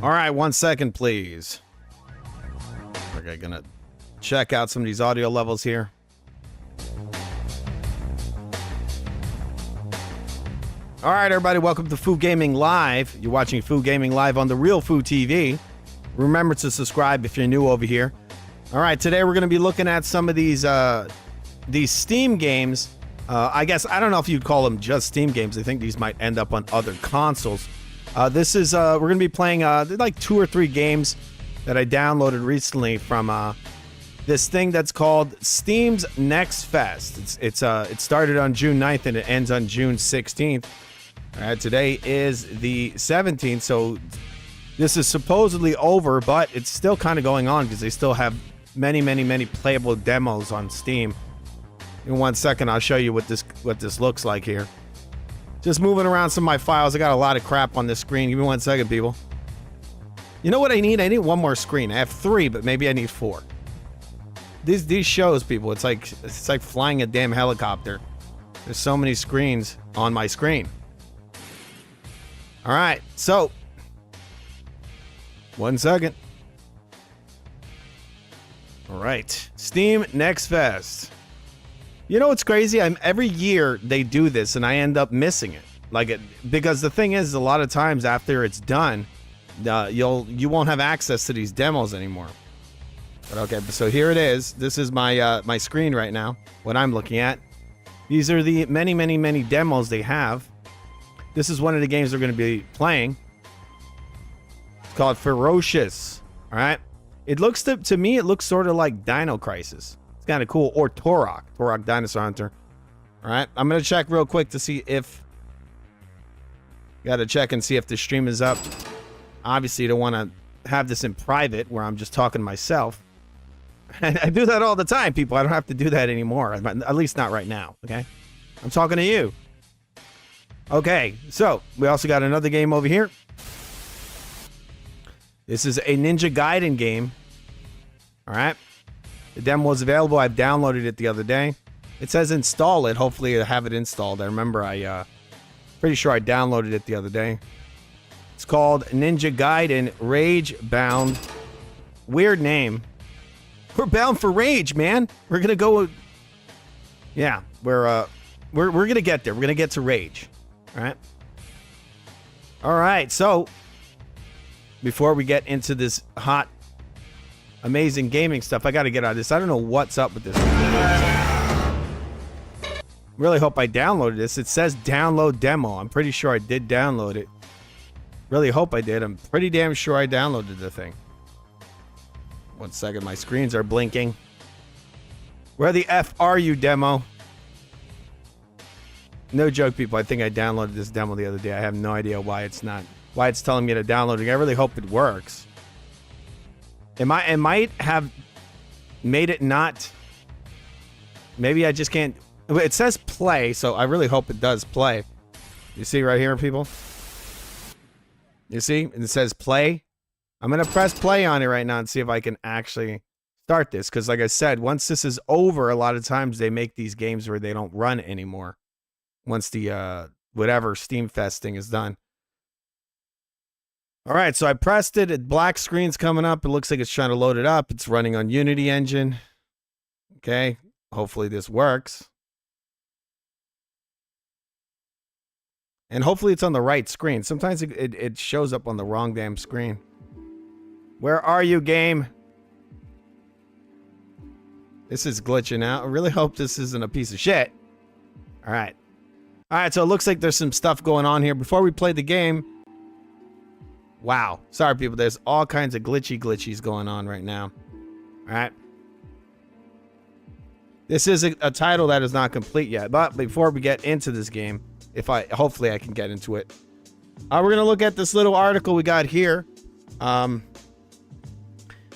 All right, 1 second, please. We're gonna check out some of these audio levels here. All right, everybody, welcome to Futv Gaming Live. You're watching Futv Gaming Live on the real Futv. Remember to subscribe if you're new over here. All right, today we're going to be looking at some of these Steam games. I guess, I don't know if you'd call them just Steam games. I think these might end up on other consoles. This is, we're going to be playing like 2 or 3 games that I downloaded recently from this thing that's called Steam's Next Fest. It started on June 9th and it ends on June 16th. All right, today is the 17th, so this is supposedly over, but it's still kind of going on because they still have many playable demos on Steam. In 1 second, I'll show you what this looks like here. Just moving around some of my files. I got a lot of crap on this screen. Give me 1 second, people. You know what I need? I need one more screen. I have 3, but maybe I need 4. These shows, people, it's like flying a damn helicopter. There's so many screens on my screen. All right, so 1 second. All right, Steam Next Fest. You know what's crazy? Every year they do this, and I end up missing it. Because the thing is, a lot of times after it's done, you won't have access to these demos anymore. But okay, so here it is. This is my my screen right now. What I'm looking at. These are the many demos they have. This is one of the games we're going to be playing. It's called Ferocious. All right. It looks to me, it looks sort of like Dino Crisis. It's kind of cool. Or Turok Dinosaur Hunter. All right. I'm going to check real quick to see if... Got to check and see if the stream is up. Obviously, you don't want to have this in private where I'm just talking to myself. I do that all the time, people. I don't have to do that anymore. At least not right now, okay? I'm talking to you. Okay, so we also got another game over here. This is a Ninja Gaiden game. All right. The demo is available. I've downloaded it the other day. It says install it. Hopefully I have it installed. I remember pretty sure I downloaded it the other day. It's called Ninja Gaiden Rage Bound. Weird name. We're bound for rage, man. We're gonna go. Yeah, we're gonna get there. We're gonna get to rage. All right. All right. So before we get into this hot, amazing gaming stuff, I got to get out of this. I don't know what's up with this. Really hope I downloaded this. It says download demo. I'm pretty sure I did download it. Really hope I did. I'm pretty damn sure I downloaded the thing. 1 second. My screens are blinking. Where the F are you, demo? No joke, people. I think I downloaded this demo the other day. I have no idea why it's telling me to download it. I really hope it works. It might have made it not. Maybe I just can't. It says play, so I really hope it does play. You see right here, people? You see? It says play. I'm going to press play on it right now and see if I can actually start this. Because like I said, once this is over, a lot of times they make these games where they don't run anymore. Once the, whatever Steam Fest thing is done. All right, so I pressed it. Black screen's coming up. It looks like it's trying to load it up. It's running on Unity engine. Okay, hopefully this works. And hopefully it's on the right screen. Sometimes it shows up on the wrong damn screen. Where are you, game? This is glitching out. I really hope this isn't a piece of shit. All right. All right, so it looks like there's some stuff going on here. Before we play the game... Wow. Sorry, people. There's all kinds of glitchies going on right now. All right. This is a title that is not complete yet. But before we get into this game, hopefully I can get into it. We're going to look at this little article we got here.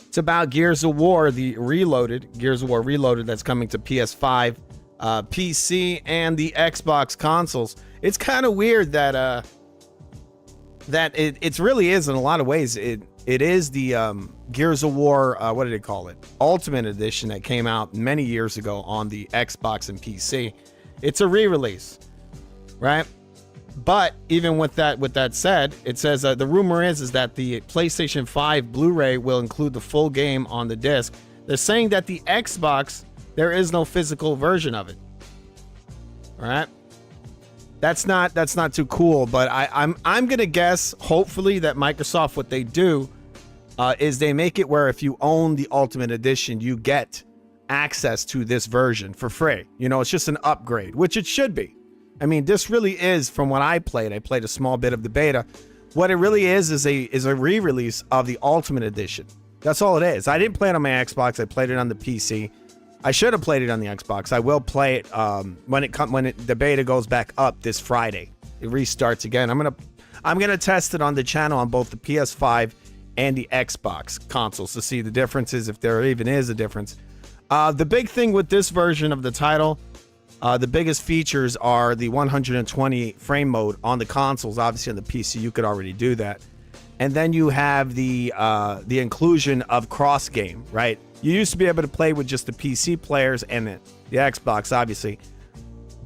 It's about Gears of War, Gears of War Reloaded that's coming to PS5, PC, and the Xbox consoles. It's kind of weird that it really is in a lot of ways. It is the Gears of War, what did they call it? Ultimate Edition that came out many years ago on the Xbox and PC. It's a re-release, right? But even with that said, it says the rumor is that the PlayStation 5 Blu-ray will include the full game on the disc. They're saying that the Xbox, there is no physical version of it. All right, that's not too cool. But I'm gonna guess, hopefully, that Microsoft, what they do is they make it where if you own the Ultimate Edition, you get access to this version for free. You know, it's just an upgrade, which it should be. I mean, this really is, from what I played a small bit of the beta. What it really is a re-release of the Ultimate Edition. That's all it is. I didn't play it on my Xbox. I played it on the PC. I should have played it on the Xbox. I will play it when the beta goes back up this Friday. It restarts again. I'm gonna test it on the channel on both the PS5 and the Xbox consoles to see the differences, if there even is a difference. The big thing with this version of the title, the biggest features are the 120 frame mode on the consoles. Obviously on the PC you could already do that. And then you have the inclusion of cross game, right? You used to be able to play with just the PC players and the Xbox, obviously.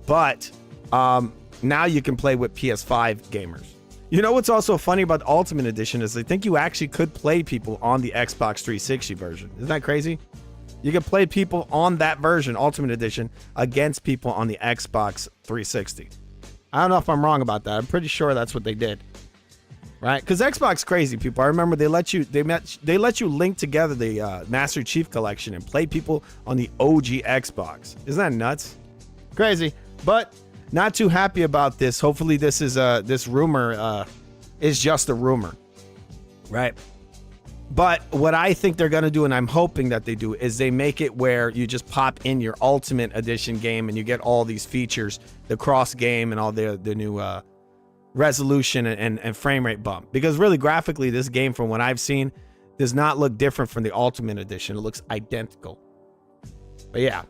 But now you can play with PS5 gamers. You know what's also funny about the Ultimate Edition is I think you actually could play people on the Xbox 360 version. Isn't that crazy? You can play people on that version, Ultimate Edition, against people on the Xbox 360. I don't know if I'm wrong about that. I'm pretty sure that's what they did. Right? Because Xbox crazy, people. I remember they let you link together the Master Chief Collection and play people on the OG Xbox. Isn't that nuts? Crazy. But not too happy about this. Hopefully this rumor is just a rumor. Right? But what I think they're going to do, and I'm hoping that they do, is they make it where you just pop in your Ultimate Edition game and you get all these features, the cross game and all the new resolution and frame rate bump. Because really, graphically, this game, from what I've seen, does not look different from the Ultimate Edition. It looks identical. But yeah.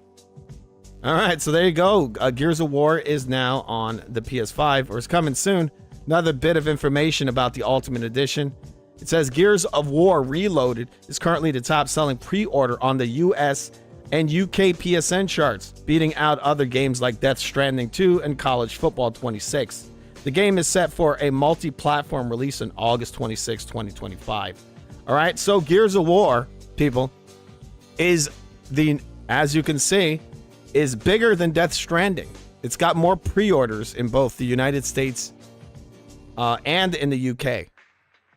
All right, so there you go. Gears of War is now on the PS5, or is coming soon. Another bit of information about the Ultimate Edition. It says Gears of War Reloaded is currently the top-selling pre-order on the US and UK PSN charts, beating out other games like Death Stranding 2 and College Football 26. The game is set for a multi-platform release on August 26, 2025. All right, so Gears of War, people, is as you can see, is bigger than Death Stranding. It's got more pre-orders in both the United States and in the UK.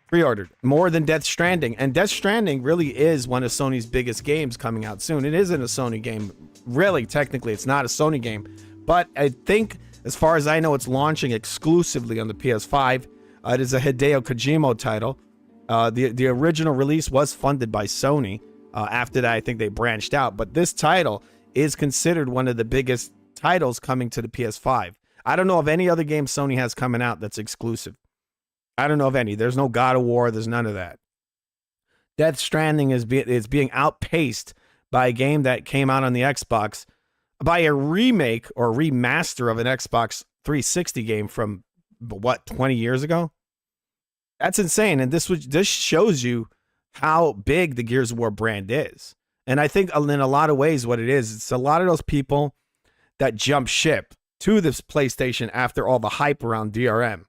Pre-ordered more than Death Stranding, and Death Stranding really is one of Sony's biggest games coming out soon. It isn't a Sony game, really. Technically, it's not a Sony game, but I think, as far as I know, it's launching exclusively on the PS5. It is a Hideo Kojima title. The original release was funded by Sony. After that, I think they branched out, but this title is considered one of the biggest titles coming to the PS5. I don't know of any other game Sony has coming out that's exclusive. I don't know of any. There's no God of War. There's none of that. Death Stranding is being outpaced by a game that came out on the Xbox, by a remake or remaster of an Xbox 360 game from, what, 20 years ago? That's insane. And this shows you how big the Gears of War brand is. And I think in a lot of ways what it is, it's a lot of those people that jump ship to this PlayStation after all the hype around DRM.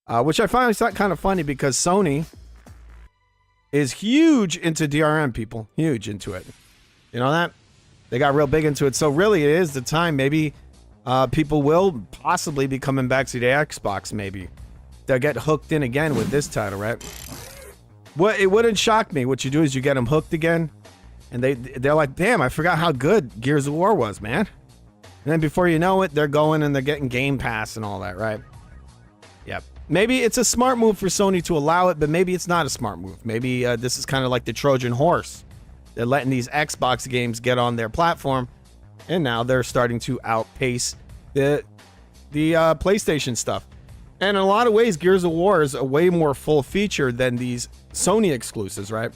Which I find kind of funny because Sony is huge into DRM, people. Huge into it. You know that? They got real big into it. So really, it is the time. Maybe people will possibly be coming back to the Xbox, maybe. They'll get hooked in again with this title, right? Well, it wouldn't shock me. What you do is you get them hooked again. And they're like, damn, I forgot how good Gears of War was, man. And then before you know it, they're going and they're getting Game Pass and all that, right? Yep. Maybe it's a smart move for Sony to allow it, but maybe it's not a smart move. Maybe this is kind of like the Trojan horse. They're letting these Xbox games get on their platform, and now they're starting to outpace the PlayStation stuff. And in a lot of ways, Gears of War is a way more full feature than these Sony exclusives, right?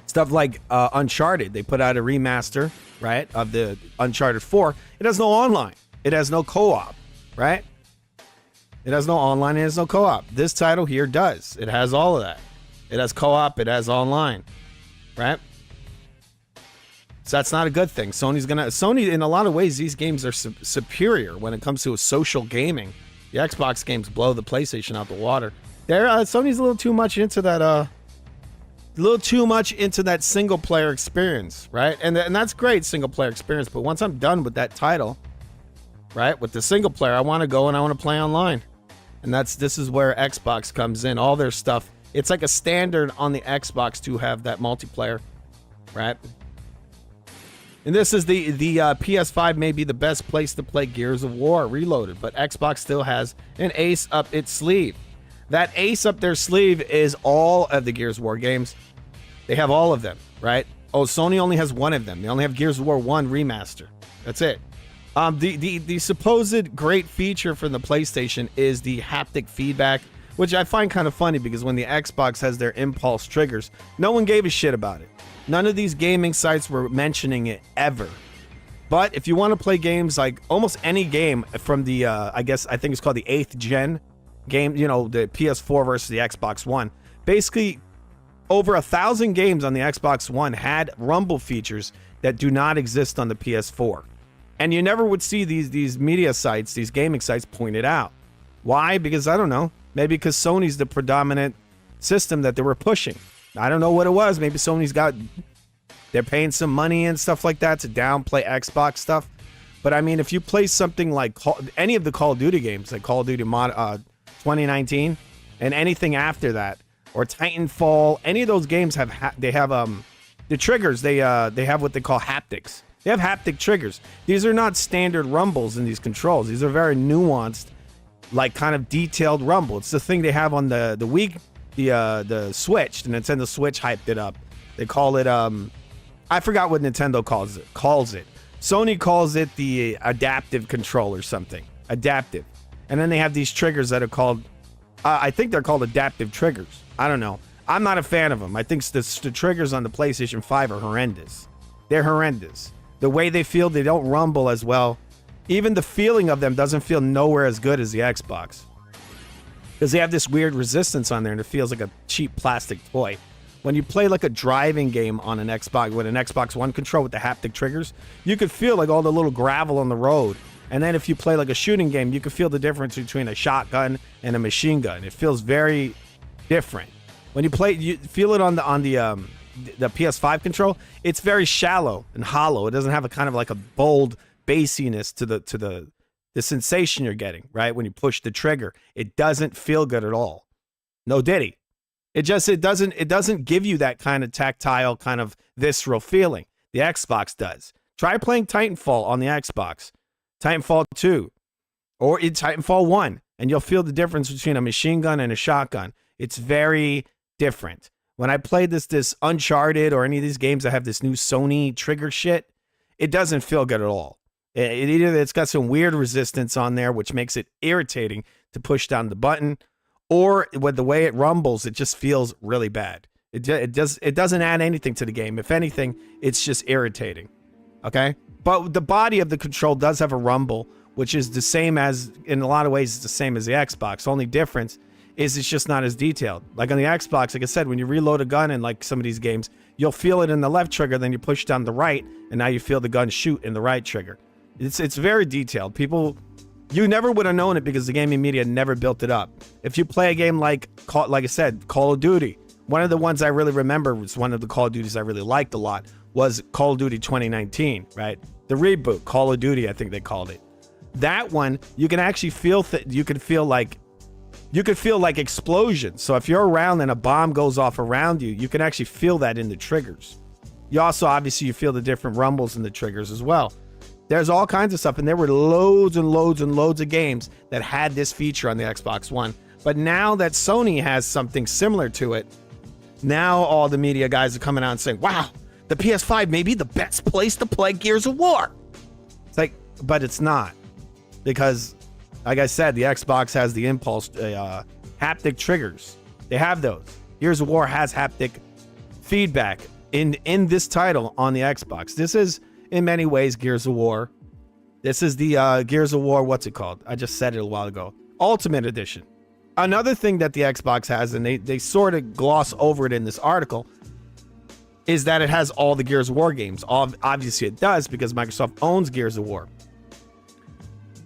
Stuff like Uncharted. They put out a remaster, right, of the Uncharted 4. It has no online. It has no co-op, right? It has no online, it has no co-op. This title here does. It has all of that. It has co-op, it has online, right? So that's not a good thing. Sony, in a lot of ways, these games are superior when it comes to social gaming The Xbox games blow the PlayStation out the water. Sony's a little too much into that. Single player experience, right? And that's great, single player experience. But once I'm done with that title, right, with the single player, I want to go and I want to play online. And this is where Xbox comes in. All their stuff. It's like a standard on the Xbox to have that multiplayer, right? And this is the PS5 may be the best place to play Gears of War Reloaded, but Xbox still has an ace up its sleeve. That ace up their sleeve is all of the Gears of War games. They have all of them, right? Oh, Sony only has one of them. They only have Gears of War 1 Remaster. That's it. The supposed great feature from the PlayStation is the haptic feedback, which I find kind of funny because when the Xbox has their impulse triggers, no one gave a shit about it. None of these gaming sites were mentioning it ever. But if you want to play games like almost any game from the, I think it's called the 8th gen game, the PS4 versus the Xbox One, basically over 1,000 games on the Xbox One had rumble features that do not exist on the PS4. And you never would see these media sites, these gaming sites point it out. Why? Because I don't know. Maybe because Sony's the predominant system that they were pushing. I don't know what it was. Maybe they're paying some money and stuff like that to downplay Xbox stuff. But I mean, if you play something like any of the Call of Duty games, like Call of Duty 2019 and anything after that, or Titanfall, any of those games have the triggers. They have what they call haptics. They have haptic triggers. These are not standard rumbles in these controls. These are very nuanced, like kind of detailed rumble. It's the thing they have on the Wii, the Switch. The Nintendo Switch hyped it up. They call it I forgot what Nintendo calls it. Sony calls it the adaptive control or something. Adaptive. And then they have these triggers that are called I think they're called adaptive triggers. I don't know. I'm not a fan of them. I think the triggers on the PlayStation 5 are horrendous. They're horrendous. The way they feel, they don't rumble as well. Even the feeling of them doesn't feel nowhere as good as the Xbox. Because they have this weird resistance on there and it feels like a cheap plastic toy. When you play like a driving game on an Xbox, with an Xbox One control with the haptic triggers, you could feel like all the little gravel on the road. And then if you play like a shooting game, you can feel the difference between a shotgun and a machine gun. It feels very different. When you feel it on the PS5 control, it's very shallow and hollow. It doesn't have a kind of like a bold bassiness to the sensation you're getting, right? When you push the trigger, it doesn't feel good at all. No diddy. It doesn't give you that kind of tactile, kind of visceral feeling. The Xbox does. Try playing Titanfall on the Xbox. Titanfall 2 or in Titanfall 1, and you'll feel the difference between a machine gun and a shotgun. It's very different. When I played this Uncharted or any of these games that have this new Sony trigger shit, it doesn't feel good at all. It's got some weird resistance on there, which makes it irritating to push down the button, or with the way it rumbles, it just feels really bad. It doesn't add anything to the game. If anything, it's just irritating. Okay? But the body of the control does have a rumble, which is the same as, in a lot of ways, it's the same as the Xbox. The only difference is it's just not as detailed. Like on the Xbox, like I said, when you reload a gun in like some of these games, you'll feel it in the left trigger, then you push down the right, and now you feel the gun shoot in the right trigger. It's very detailed. You never would have known it because the gaming media never built it up. If you play a game like I said, Call of Duty, one of the ones I really remember was one of the Call of Duties I really liked a lot was Call of Duty 2019, right? The reboot, Call of Duty, I think they called it. That one, you can actually feel you could feel like explosions. So if you're around and a bomb goes off around you, you can actually feel that in the triggers. You also, obviously, you feel the different rumbles in the triggers as well. There's all kinds of stuff, and there were loads and loads and loads of games that had this feature on the Xbox One. But now that Sony has something similar to it, now all the media guys are coming out and saying, wow, the PS5 may be the best place to play Gears of War. It's like, but it's not. Because, like I said, the Xbox has the impulse, haptic triggers. They have those. Gears of War has haptic feedback in this title on the Xbox. This is, in many ways, Gears of War. This is the Gears of War, what's it called? I just said it a while ago. Ultimate Edition. Another thing that the Xbox has, and they sort of gloss over it in this article, is that it has all the Gears of War games. Obviously it does because Microsoft owns Gears of War.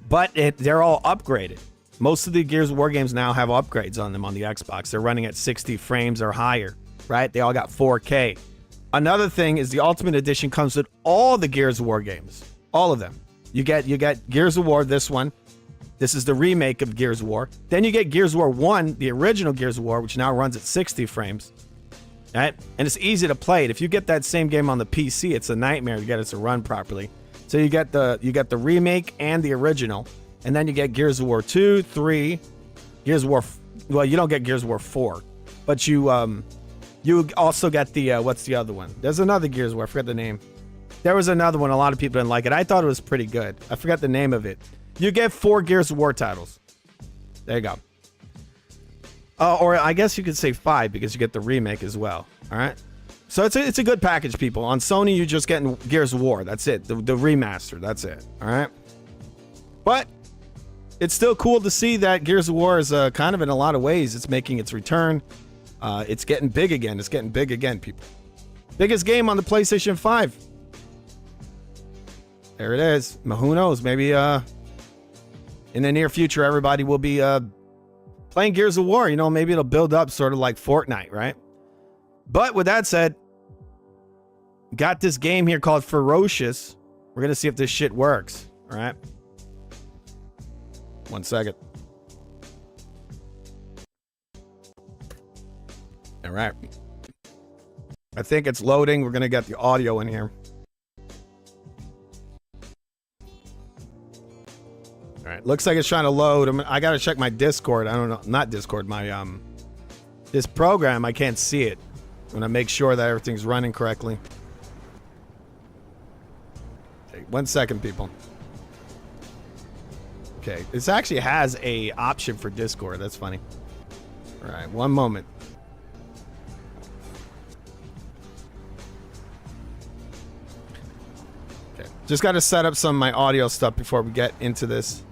But they're all upgraded. Most of the Gears of War games now have upgrades on them on the Xbox. They're running at 60 frames or higher, right? They all got 4K. Another thing is the Ultimate Edition comes with all the Gears of War games. All of them. You get Gears of War, this one. This is the remake of Gears of War. Then you get Gears of War 1, the original Gears of War, which now runs at 60 frames. Right? And it's easy to play it. If you get that same game on the PC, it's a nightmare to get it to run properly. So you get the remake and the original. And then you get Gears of War 2, 3, Gears of War... Well, you don't get Gears of War 4. But you also get the... what's the other one? There's another Gears of War. I forget the name. There was another one. A lot of people didn't like it. I thought it was pretty good. I forgot the name of it. You get 4 Gears of War titles. There you go. Or I guess you could say 5 because you get the remake as well. All right. So it's a good package, people. On Sony, you're just getting Gears of War. That's it. The remaster. That's it. All right. But it's still cool to see that Gears of War is kind of in a lot of ways. It's making its return. It's getting big again. It's getting big again, people. Biggest game on the PlayStation 5. There it is. Who knows? Maybe in the near future, everybody will be playing Gears of War. You know, maybe it'll build up sort of like Fortnite, right? But with that said, got this game here called Ferocious. We're going to see if this shit works. All right. 1 second. All right. I think it's loading. We're going to get the audio in here. All right. Looks like it's trying to load. I got to check my Discord. I don't know. Not Discord. My, this program. I can't see it. I'm going to make sure that everything's running correctly. Okay, 1 second, people. Okay. This actually has a option for Discord. That's funny. All right. 1 moment. Okay. Just got to set up some of my audio stuff before we get into this.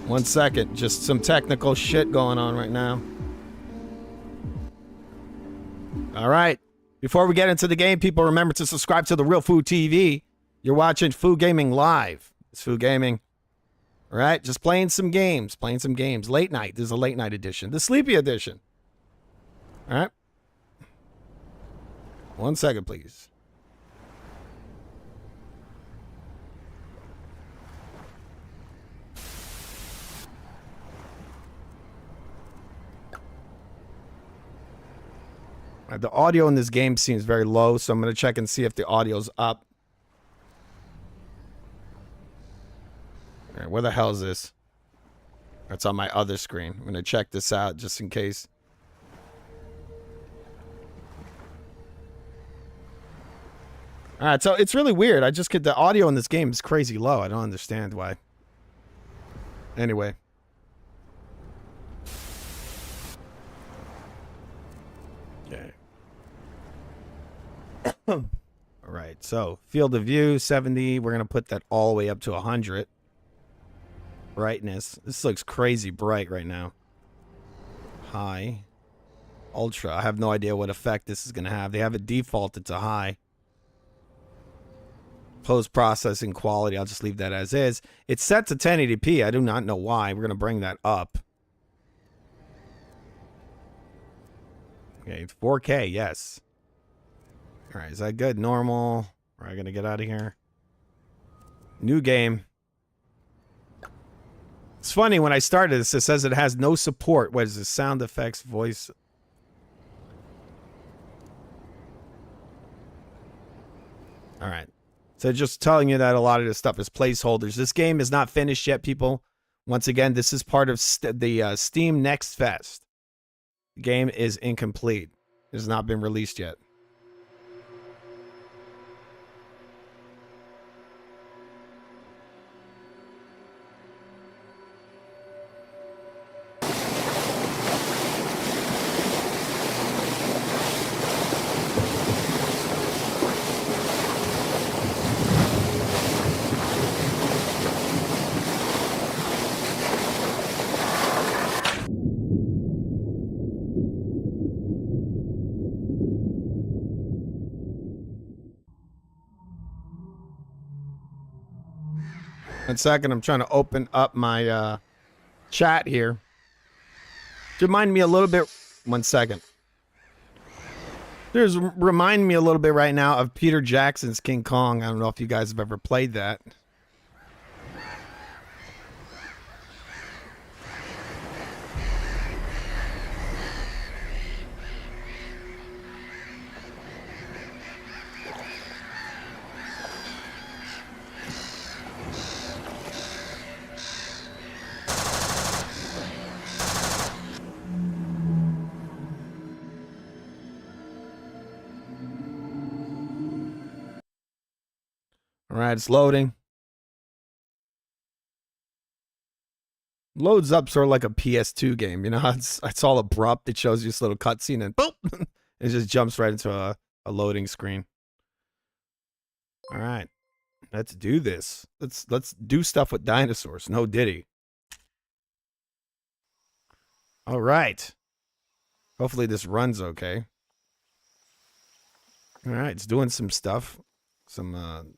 One second, just some technical shit going on right now. All right. Before we get into the game, people, remember to subscribe to the Real Food TV. You're watching Food Gaming Live. It's Food Gaming. All right. Just playing some games. Late night. This is a late night edition. The sleepy edition. All right. 1 second, please. The audio in this game seems very low, so I'm going to check and see if the audio's up. All right, where the hell is this? That's on my other screen. I'm going to check this out just in case. All right, so it's really weird. I just get the audio in this game is crazy low. I don't understand why. Anyway. Okay. All right, so field of view 70. We're gonna put that all the way up to 100. Brightness. This looks crazy bright right now. High. Ultra. I have no idea what effect this is gonna have. They have it defaulted to high. Post-processing quality. I'll just leave that as is. It's set to 1080p. I do not know why. We're gonna bring that up. Okay, 4K. Yes. All right, is that good? Normal. Or am I gonna get out of here? New game. It's funny, when I started this, it says it has no support. What is this? Sound effects, voice. All right. So just telling you that a lot of this stuff is placeholders. This game is not finished yet, people. Once again, this is part of the Steam Next Fest. The game is incomplete. It has not been released yet. 1 second, I'm trying to open up my chat here. Remind me a little bit. 1 second. Remind me a little bit right now of Peter Jackson's King Kong. I don't know if you guys have ever played that. All right, it's loading. Loads up sort of like a PS2 game, you know? It's all abrupt. It shows you this little cutscene and boop, it just jumps right into a loading screen. All right, let's do this. Let's do stuff with dinosaurs. No Diddy. All right. Hopefully this runs okay. All right, it's doing some stuff. Some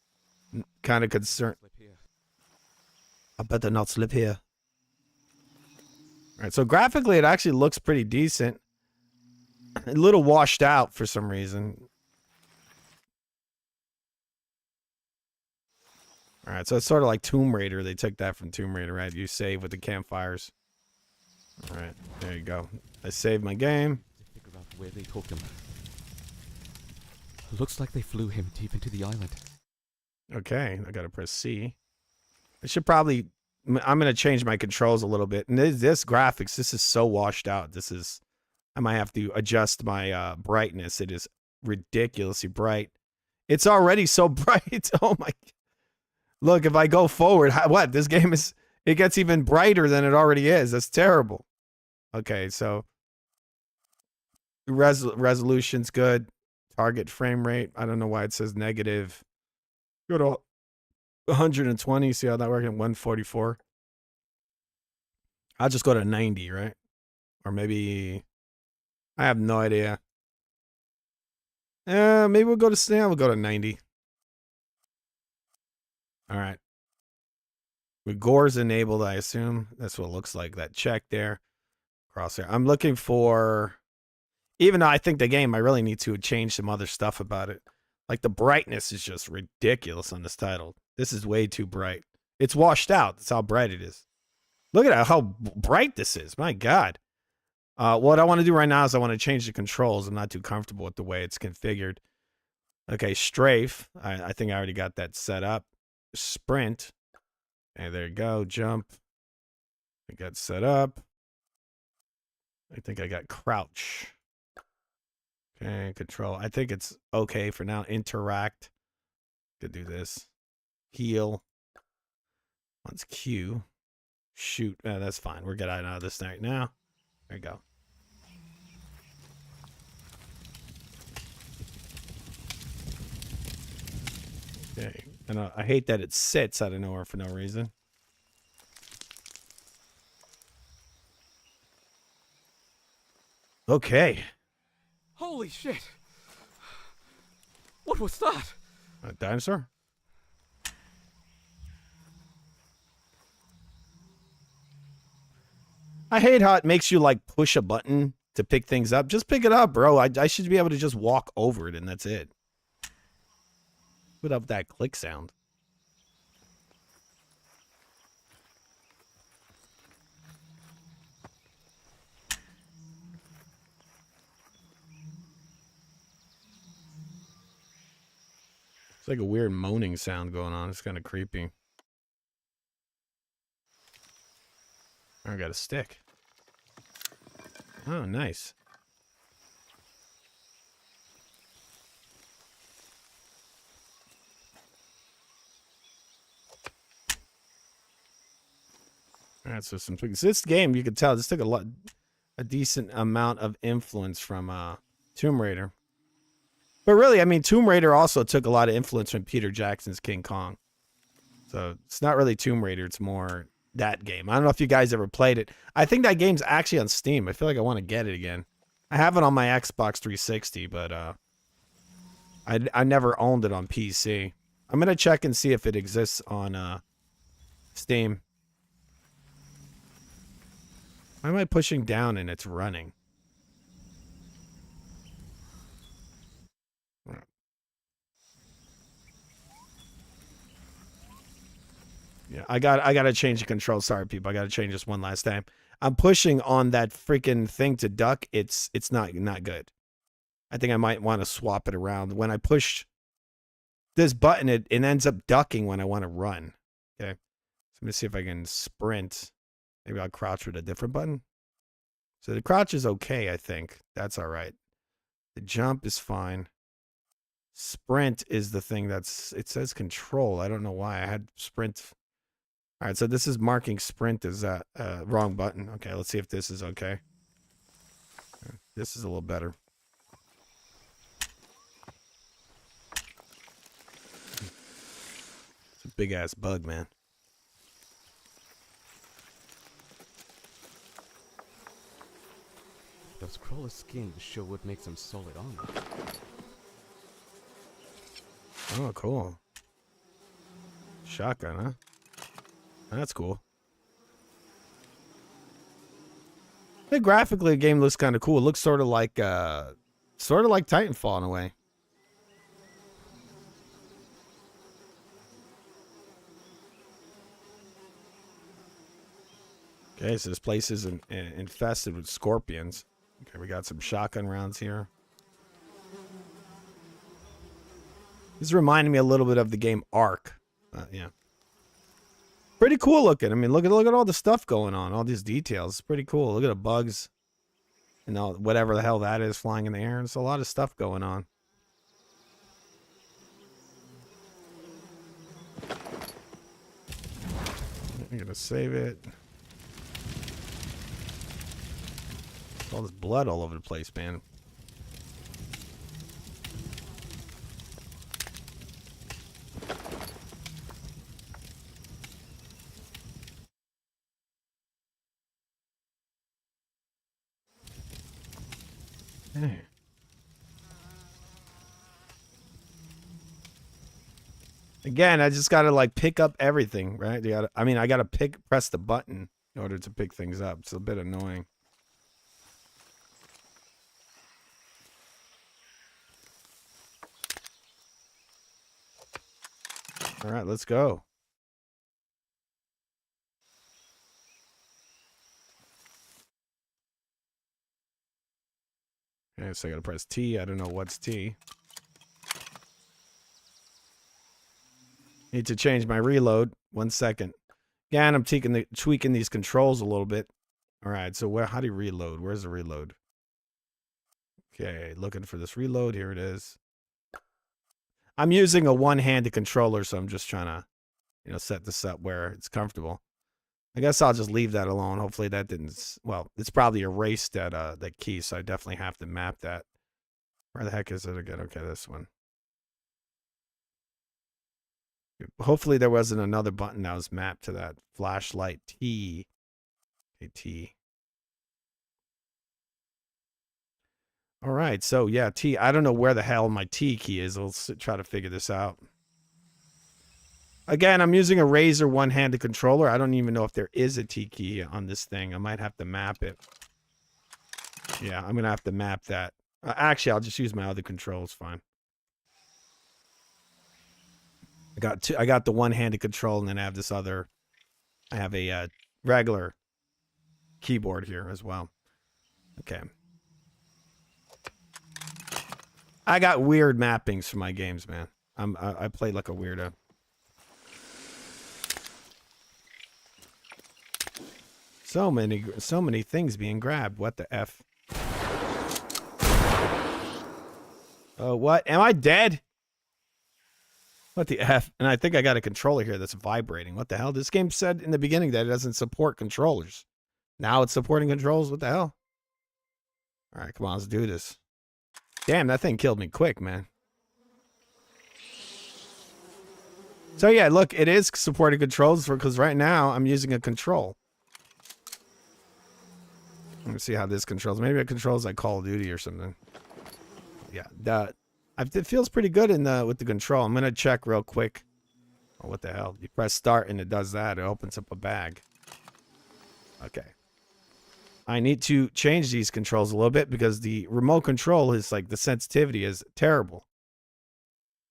kind of concern. I better not slip here. All right, so graphically it actually looks pretty decent. A little washed out for some reason. All right, so it's sort of like Tomb Raider. They took that from Tomb Raider, right? You save with the campfires. All right, there you go. I saved my game. Figure out where they took him. Looks like they flew him deep into the island. Okay, I gotta press C. I should probably. I'm gonna change my controls a little bit. And this graphics, this is so washed out. I might have to adjust my brightness. It is ridiculously bright. It's already so bright. Oh my! Look, if I go forward, what? This game is. It gets even brighter than it already is. That's terrible. Okay, so resolution's good. Target frame rate. I don't know why it says negative. Go to 120. See how that works? 144. I'll just go to 90, right? Or maybe I have no idea. Maybe we'll go to we'll go to 90. All right. With Gore's enabled, I assume. That's what it looks like. That check there. Crosshair. I'm looking for, even though I think the game, I really need to change some other stuff about it. Like the brightness is just ridiculous on this title. This is way too bright. It's washed out. That's how bright it is. Look at how bright this is. My God. What I want to do right now is I want to change the controls. I'm not too comfortable with the way it's configured. Okay, strafe. I think I already got that set up. Sprint. Okay, there you go. Jump. I got set up. I think I got crouch. Okay, control. I think it's okay for now. Interact. Could do this. Heal. Once Q. Shoot. That's fine. We're getting out of this right now. There you go. Okay. And I hate that it sits out of nowhere for no reason. Okay. Holy shit! What was that? A dinosaur? I hate how it makes you like push a button to pick things up. Just pick it up, bro. I should be able to just walk over it and that's it. Put up that click sound. It's like a weird moaning sound going on. It's kind of creepy. I got a stick. Oh, nice. All right, so some tweaks. This game, you can tell, this took a decent amount of influence from Tomb Raider. But really, I mean, Tomb Raider also took a lot of influence from Peter Jackson's King Kong. So it's not really Tomb Raider, it's more that game. I don't know if you guys ever played it. I think that game's actually on Steam. I feel like I want to get it again. I have it on my Xbox 360, but I never owned it on PC. I'm going to check and see if it exists on Steam. Why am I pushing down and it's running? Yeah, I gotta change the control. Sorry, people. I gotta change this one last time. I'm pushing on that freaking thing to duck. It's not good. I think I might want to swap it around. When I push this button, it ends up ducking when I want to run. Okay. So let me see if I can sprint. Maybe I'll crouch with a different button. So the crouch is okay, I think. That's all right. The jump is fine. Sprint is the thing that's... It says control. I don't know why. I had sprint... All right, so this is marking sprint as a wrong button. Okay, let's see if this is okay. This is a little better. It's a big-ass bug, man. Those crawler skins show what makes them solid armor. Oh, cool. Shotgun, huh? That's cool. I think graphically the game looks kind of cool. It looks sort of like Titanfall in a way. Okay, so this place is infested with scorpions. Okay, we got some shotgun rounds here. This reminded me a little bit of the game Ark. Yeah. Pretty cool looking. I mean, look at all the stuff going on, all these details. It's pretty cool. Look at the bugs, and all whatever the hell that is flying in the air. There's a lot of stuff going on. I'm gonna save it. All this blood all over the place, man. Hey. Again, I just gotta like pick up everything, right? I gotta press the button in order to pick things up. It's a bit annoying. All right, let's go. Okay, so I gotta press T. I don't know what's T. Need to change my reload. 1 second. Again, I'm tweaking these controls a little bit. All right, so how do you reload? Where's the reload? Okay, looking for this reload. Here it is. I'm using a one-handed controller, so I'm just trying to, set this up where it's comfortable. I guess I'll just leave that alone. Hopefully that didn't... Well, it's probably erased that key, so I definitely have to map that. Where the heck is it again? Okay, this one. Hopefully there wasn't another button that was mapped to that. Flashlight T. Okay, T. All right, so yeah, T. I don't know where the hell my T key is. Let's try to figure this out. Again, I'm using a Razer one-handed controller. I don't even know if there is a T key on this thing. I might have to map it. Yeah, I'm going to have to map that. Actually, I'll just use my other controls. Fine. I got the one-handed control, and then I have this other... I have a regular keyboard here as well. Okay. I got weird mappings for my games, man. I play like a weirdo. So many things being grabbed. What the F? Oh, what? Am I dead? What the F? And I think I got a controller here that's vibrating. What the hell? This game said in the beginning that it doesn't support controllers. Now it's supporting controls? What the hell? All right, come on, let's do this. Damn, that thing killed me quick, man. So yeah, look, it is supporting controls because right now I'm using a control. Let me see how this controls. Maybe it controls like Call of Duty or something. Yeah, it feels pretty good with the control. I'm gonna check real quick. Oh, what the hell? You press start and it does that. It opens up a bag. Okay. I need to change these controls a little bit because the remote control is like the sensitivity is terrible.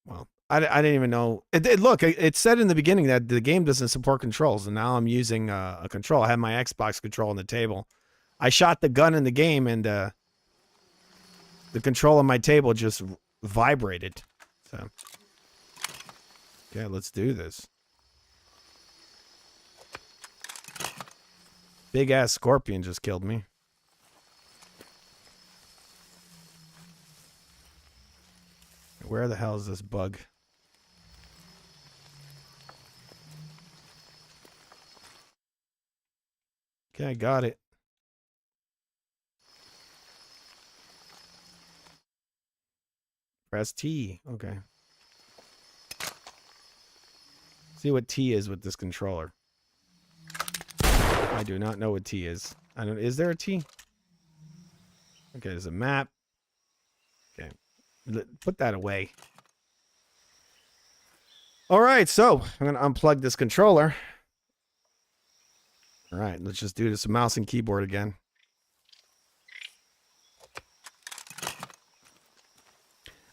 Well, I didn't even know. Look, it said in the beginning that the game doesn't support controls, and now I'm using a control. I have my Xbox control on the table. I shot the gun in the game, and the control on my table just vibrated. So, yeah, let's do this. Big ass scorpion just killed me. Where the hell is this bug? Okay, I got it. Press T. Okay. See what T is with this controller. I do not know what T is. I don't. Is there a T? Okay, there's a map. Okay, put that away. All right, so I'm gonna unplug this controller. All right, let's just do this with mouse and keyboard again.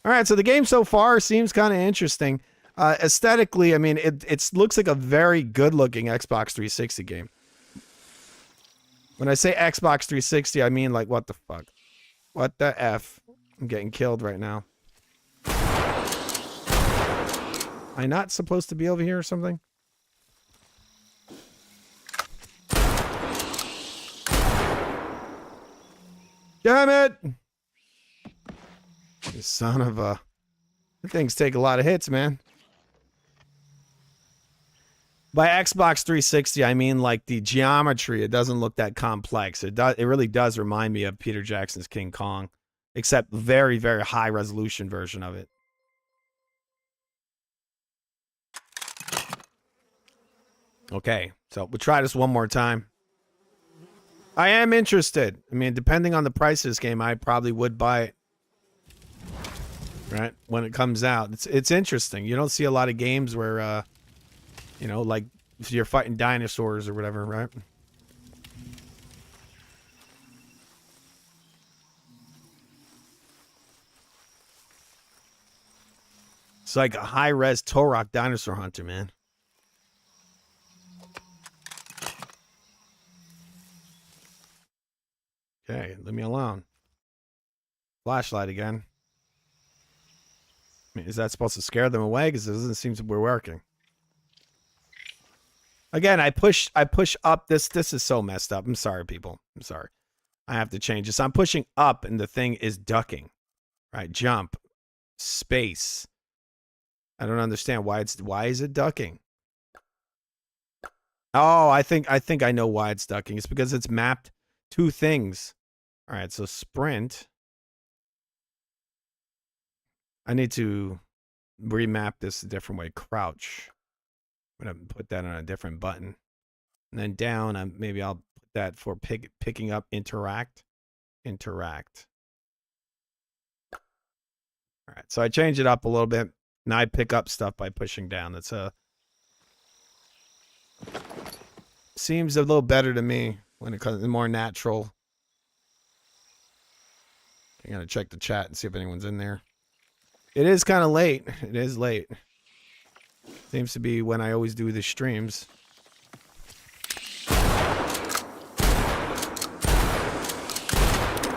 All right, so the game so far seems kind of interesting. Aesthetically, I mean, it looks like a very good-looking Xbox 360 game. When I say Xbox 360, I mean, like, what the fuck? What the F? I'm getting killed right now. Am I not supposed to be over here or something? Damn it! You son of a... Things take a lot of hits, man. By Xbox 360, I mean like the geometry. It doesn't look that complex. It really does remind me of Peter Jackson's King Kong, except very, very high resolution version of it. Okay, so we'll try this one more time. I am interested. I mean, depending on the price of this game, I probably would buy it. Right? When it comes out. It's interesting. You don't see a lot of games where, you know, like if you're fighting dinosaurs or whatever, right? It's like a high-res Torok dinosaur hunter, man. Okay, leave me alone. Flashlight again. I mean, is that supposed to scare them away? Because it doesn't seem to be working. Again, I push up. This is so messed up. I'm sorry, people. I'm sorry. I have to change this. I'm pushing up, and the thing is ducking. Right? Jump. Space. I don't understand why is it ducking? Oh, I think I know why it's ducking. It's because it's mapped two things. All right, so sprint. I need to remap this a different way. Crouch. I'm going to put that on a different button. And then down, maybe I'll put that for picking up interact. Interact. All right, so I change it up a little bit. Now I pick up stuff by pushing down. That's seems a little better to me when it comes to more natural. I gotta check the chat and see if anyone's in there. It is kind of late. It is late. Seems to be when I always do the streams.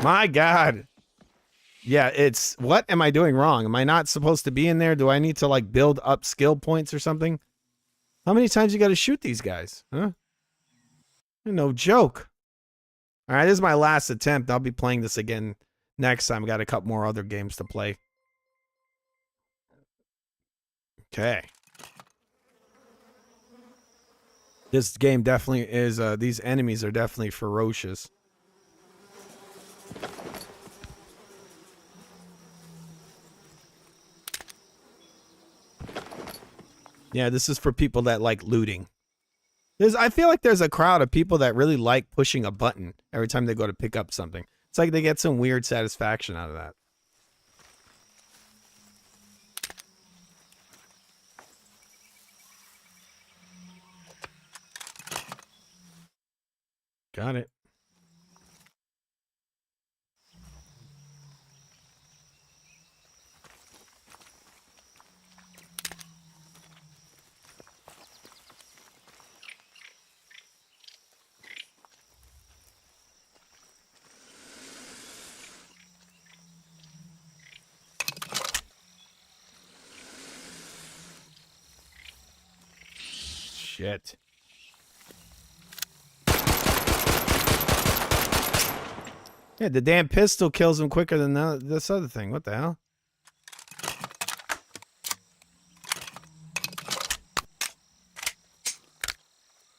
My God. Yeah, it's... What am I doing wrong? Am I not supposed to be in there? Do I need to, like, build up skill points or something? How many times you gotta shoot these guys? Huh? No joke. All right, this is my last attempt. I'll be playing this again next time. I got a couple more other games to play. Okay. This game definitely is, these enemies are definitely ferocious. Yeah, this is for people that like looting. I feel like there's a crowd of people that really like pushing a button every time they go to pick up something. It's like they get some weird satisfaction out of that. Got it. Shit. Yeah, the damn pistol kills him quicker than this other thing. What the hell?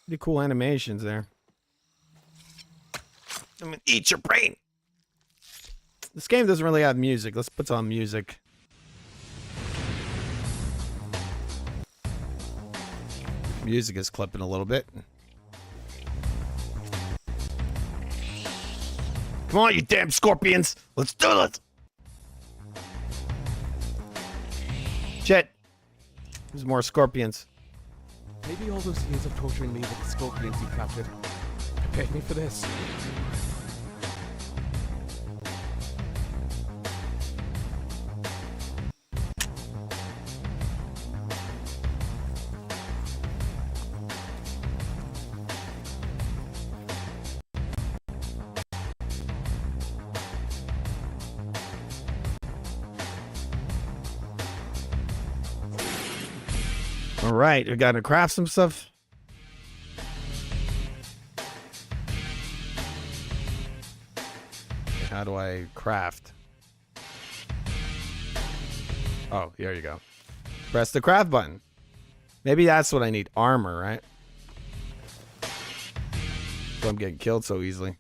Pretty cool animations there. I'm gonna eat your brain. This game doesn't really have music. Let's put on music. Music is clipping a little bit. Come on, you damn scorpions. Let's do it. Shit. There's more scorpions. Maybe all those years of torturing me with the scorpions you captured prepared me for this. All right, we got to craft some stuff. How do I craft? Oh, here you go. Press the craft button. Maybe that's what I need. Armor, right? So I'm getting killed so easily.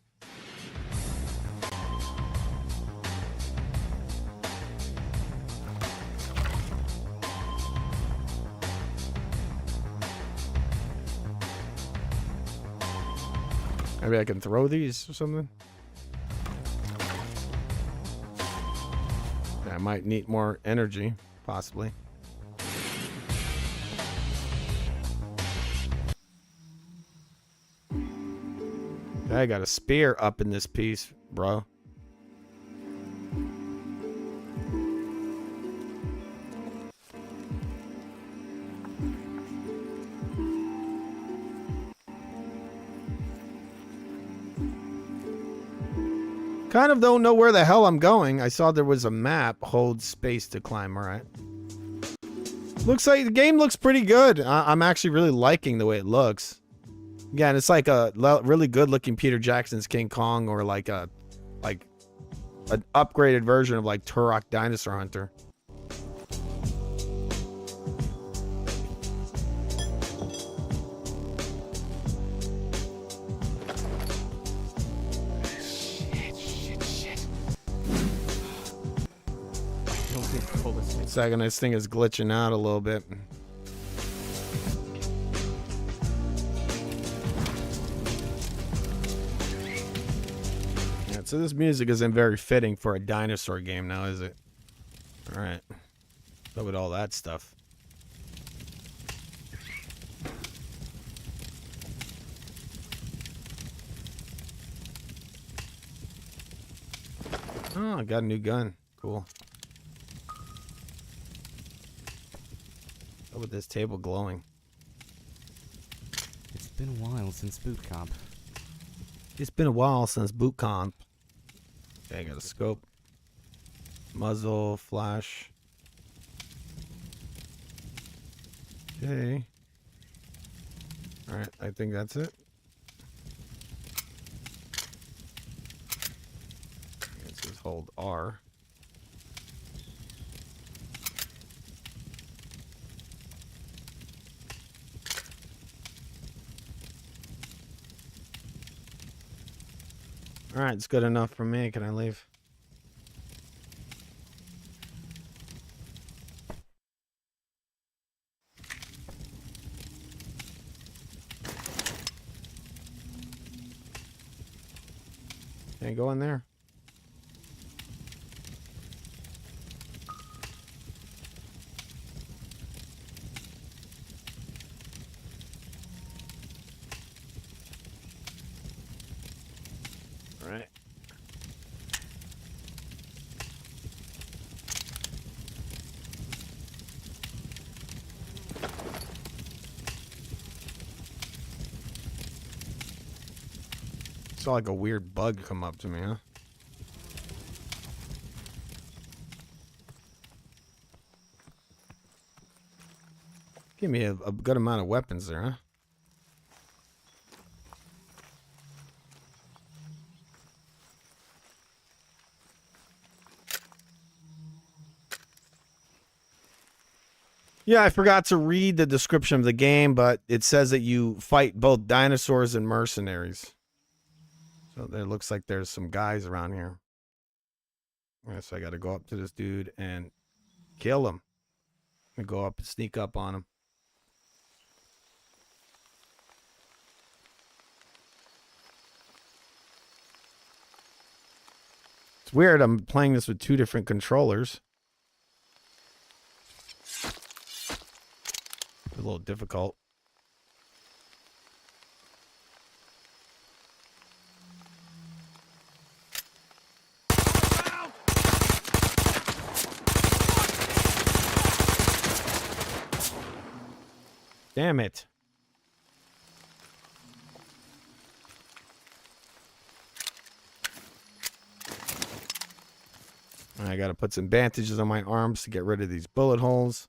Maybe I can throw these or something. Yeah, I might need more energy, possibly. I got a spear up in this piece, bro. Kind of don't know where the hell I'm going. I saw there was a map. Hold space to climb. All right. Looks like the game looks pretty good. I'm actually really liking the way it looks. Again, it's like a really good looking Peter Jackson's King Kong, or like an upgraded version of like Turok Dinosaur Hunter. Second, this thing is glitching out a little bit. Yeah, so this music isn't very fitting for a dinosaur game now, is it? All right. Look at all that stuff. Oh, I got a new gun. Cool. With this table glowing. It's been a while since boot camp. It's been a while since boot camp. Okay, I got a scope. Muzzle, flash. Okay. Alright, I think that's it. It says hold R. All right, it's good enough for me. Can I leave? Can't go in there. Saw like a weird bug come up to me, huh? Give me a good amount of weapons there, huh? Yeah, I forgot to read the description of the game, but it says that you fight both dinosaurs and mercenaries. So there looks like there's some guys around here. Yeah, so I got to go up to this dude and kill him. And go up and sneak up on him. It's weird. I'm playing this with two different controllers. A little difficult. Damn it. I gotta put some bandages on my arms to get rid of these bullet holes.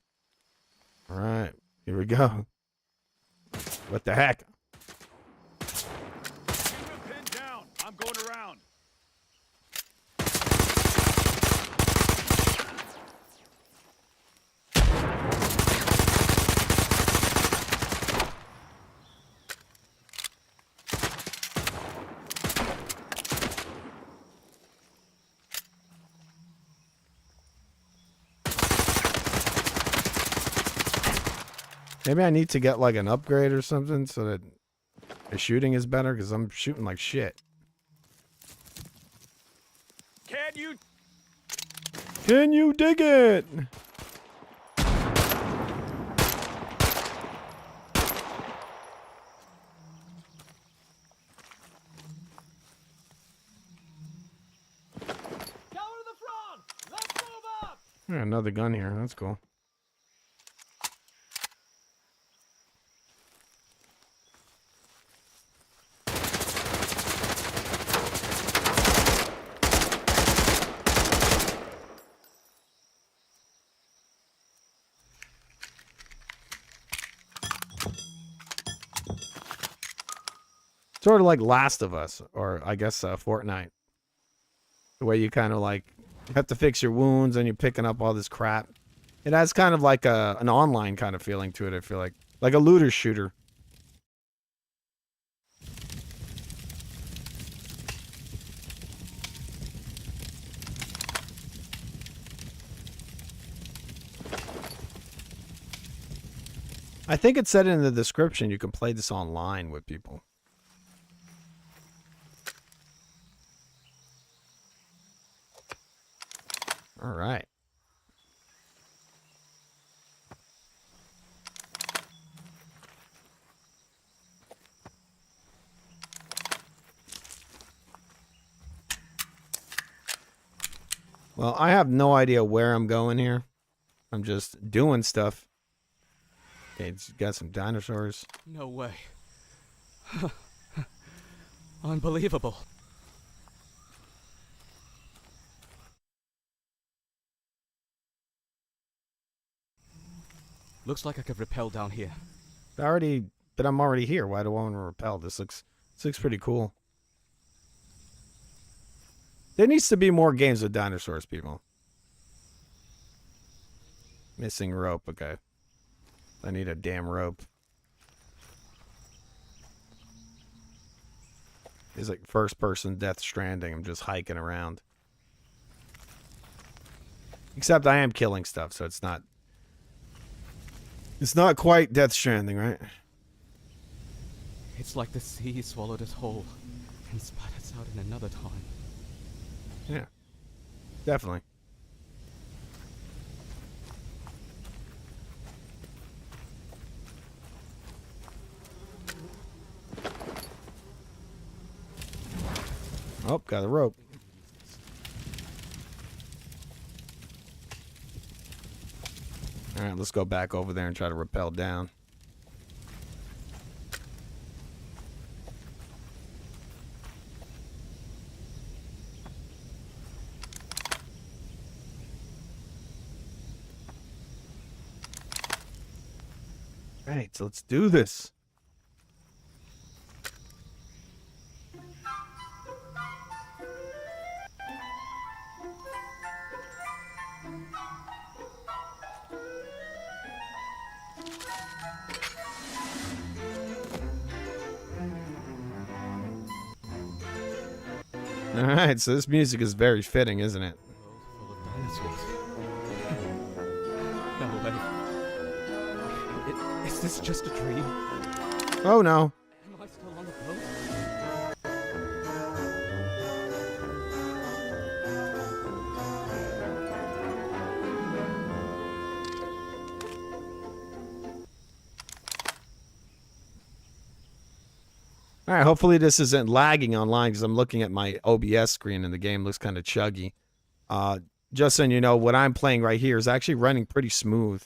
All right, here we go. What the heck? Pin down. I'm going around. Maybe I need to get like an upgrade or something so that the shooting is better because I'm shooting like shit. Can you dig it? Yeah, another gun here. That's cool. Sort of like Last of Us, or I guess Fortnite. The way you kind of like have to fix your wounds and you're picking up all this crap. It has kind of like an online kind of feeling to it, I feel like a looter shooter. I think it said in the description you can play this online with people. All right. Well, I have no idea where I'm going here. I'm just doing stuff. Okay, it's got some dinosaurs. No way. Unbelievable. Looks like I could rappel down here. But I'm already here. Why do I want to repel? This looks pretty cool. There needs to be more games with dinosaurs, people. Missing rope, okay. I need a damn rope. It's like first person Death Stranding. I'm just hiking around. Except I am killing stuff, so it's not quite Death Stranding, right? It's like the sea swallowed us whole and spat us out in another time. Yeah. Definitely. Oh, got a rope. All right, let's go back over there and try to rappel down. Right, so let's do this. All right, so this music is very fitting, isn't it? Full of dinosaurs. No way. Is this just a dream? Oh no. Am I still on the boat? All right, hopefully this isn't lagging online because I'm looking at my OBS screen and the game looks kind of chuggy. Just so you know, what I'm playing right here is actually running pretty smooth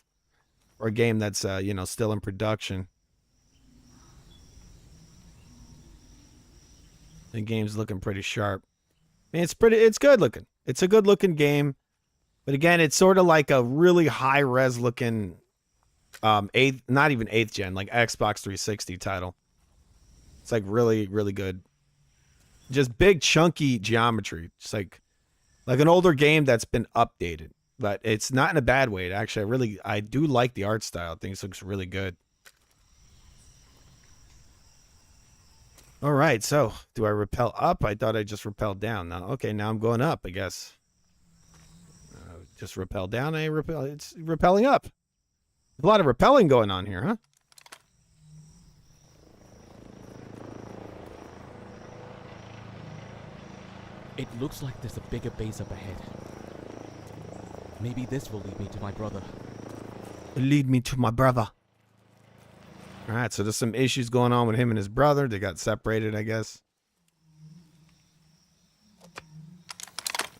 for a game that's, you know, still in production. The game's looking pretty sharp. I mean, it's good looking. It's a good looking game. But again, it's sort of like a really high res looking, not even 8th gen, like Xbox 360 title. It's like really, really good. Just big, chunky geometry. Just like an older game that's been updated. But it's not in a bad way. Actually, I do like the art style. I think it looks really good. All right, so do I rappel up? I thought I just rappelled down. Now, okay, now I'm going up, I guess. Just rappel down. It's rappelling up. There's a lot of rappelling going on here, huh? It looks like there's a bigger base up ahead. Maybe this will lead me to my brother. Lead me to my brother. All right, so there's some issues going on with him and his brother. They got separated, I guess.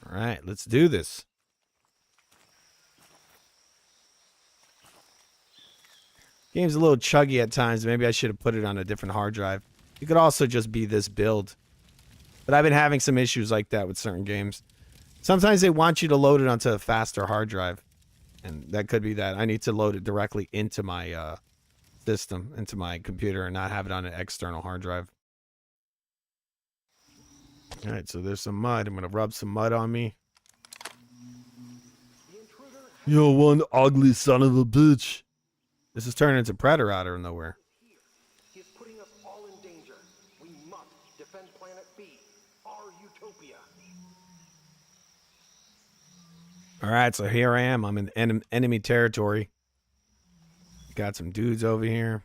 All right, let's do this. Game's a little chuggy at times. Maybe I should have put it on a different hard drive. It could also just be this build. But I've been having some issues like that with certain games. Sometimes they want you to load it onto a faster hard drive. And that could be that. I need to load it directly into my system, into my computer, and not have it on an external hard drive. All right, so there's some mud. I'm going to rub some mud on me. Yo, one ugly son of a bitch. This is turning into Predator out of nowhere. He is putting us all in danger. We must defend Planet B, our utopia. All right, so here I am. I'm in enemy territory. Got some dudes over here.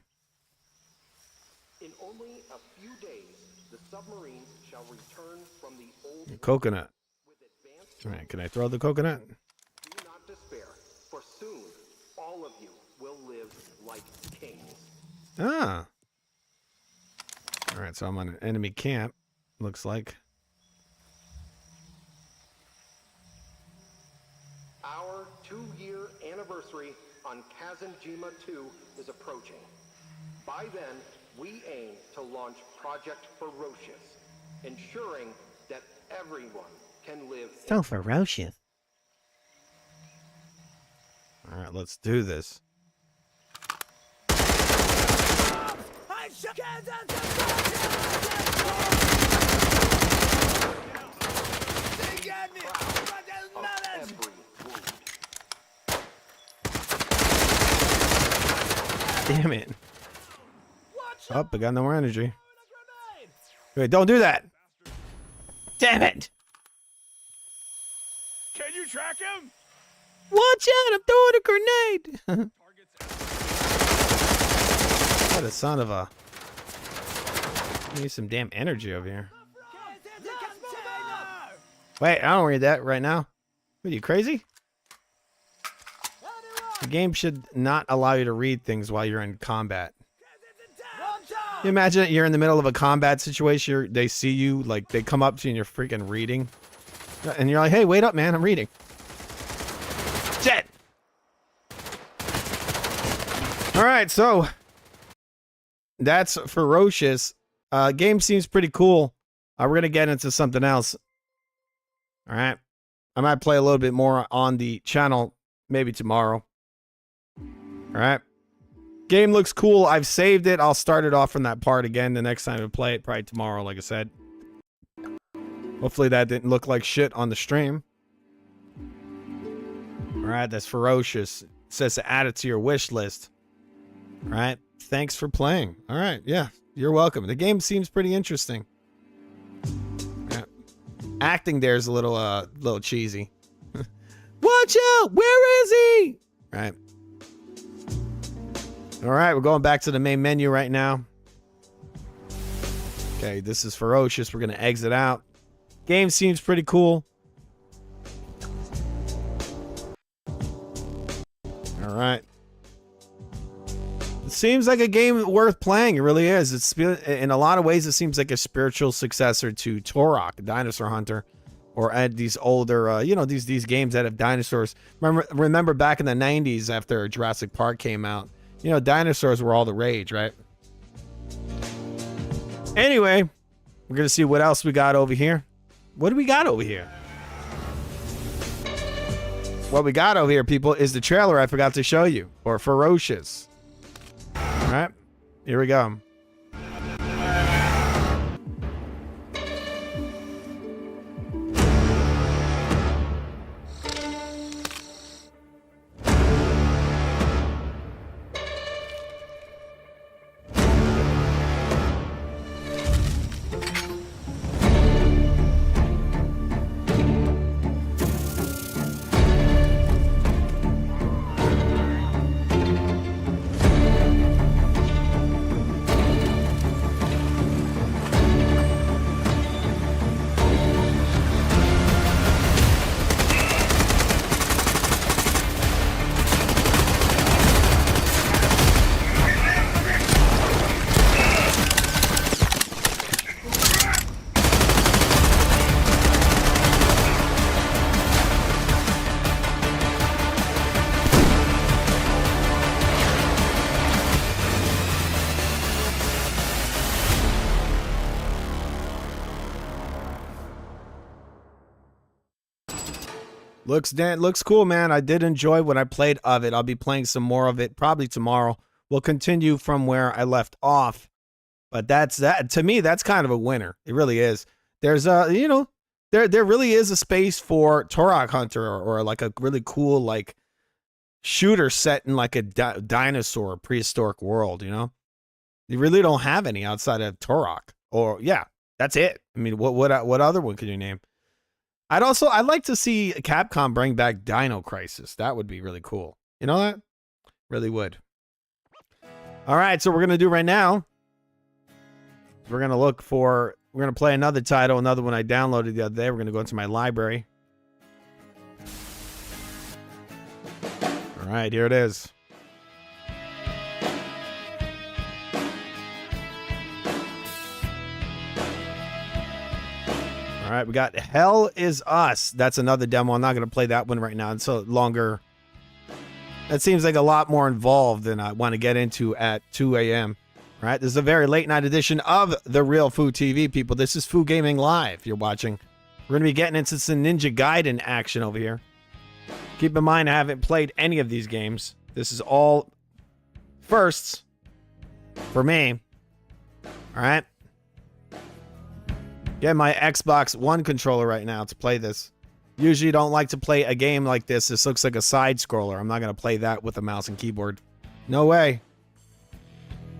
In only a few days, the submarines shall return from the old Coconut. with advanced. All right, can I throw the coconut? Do not despair, for soon all of you will live like kings. Ah. All right, so I'm on an enemy camp, looks like. Our 2-year anniversary on Kazanjima 2 is approaching. By then, we aim to launch Project Ferocious, ensuring that everyone can live So ferocious. All right, let's do this. every wound. Damn it. Oh, I got no more energy. Wait, don't do that. Damn it. Can you track him? Watch out, I'm throwing a grenade. What a son of a... Need some damn energy over here. Wait, I don't read that right now. What, are you crazy? The game should not allow you to read things while you're in combat. You imagine that you're in the middle of a combat situation, they see you, like, they come up to you and you're freaking reading. And you're like, hey, wait up, man, I'm reading. Shit! Alright, so... That's Ferocious. Game seems pretty cool. We're going to get into something else. Alright. I might play a little bit more on the channel, maybe tomorrow. Alright. Game looks cool. I've saved it. I'll start it off from that part again the next time I play it. Probably tomorrow, like I said. Hopefully that didn't look like shit on the stream. Alright, that's Ferocious. It says to add it to your wish list. Alright, thanks for playing. Alright, yeah, you're welcome. The game seems pretty interesting. Yeah. Acting there is a little cheesy. Watch out! Where is he? Alright. Alright, we're going back to the main menu right now. Okay, this is Ferocious. We're going to exit out. Game seems pretty cool. Alright. It seems like a game worth playing. It really is. It's in a lot of ways, it seems like a spiritual successor to Turok, Dinosaur Hunter, or these older, these games that have dinosaurs. Remember back in the 90s after Jurassic Park came out, dinosaurs were all the rage, right? Anyway, we're going to see what else we got over here. What do we got over here? What we got over here, people, is the trailer I forgot to show you, or Ferocious. All right, here we go. Looks cool, man. I did enjoy what I played of it. I'll be playing some more of it probably tomorrow. We'll continue from where I left off. But that's that. To me, that's kind of a winner. It really is. There's there really is a space for Turok Hunter or like a really cool like shooter set in like a dinosaur prehistoric world, You really don't have any outside of Turok. Or yeah, that's it. I mean, what other one can you name? I'd like to see Capcom bring back Dino Crisis. That would be really cool. You know that? Really would. All right, so we're going to do right now. We're going to play another title, another one I downloaded the other day. We're going to go into my library. All right, here it is. All right, we got Hell Is Us. That's another demo. I'm not going to play that one right now. It's a longer. That seems like a lot more involved than I want to get into at 2 a.m. All right, this is a very late night edition of The Real Futv, people. This is Futv Gaming Live. You're watching. We're going to be getting into some Ninja Gaiden action over here. Keep in mind, I haven't played any of these games. This is all firsts for me. All right. Get my Xbox One controller right now to play this. Usually don't like to play a game like this. This looks like a side scroller. I'm not going to play that with a mouse and keyboard. No way.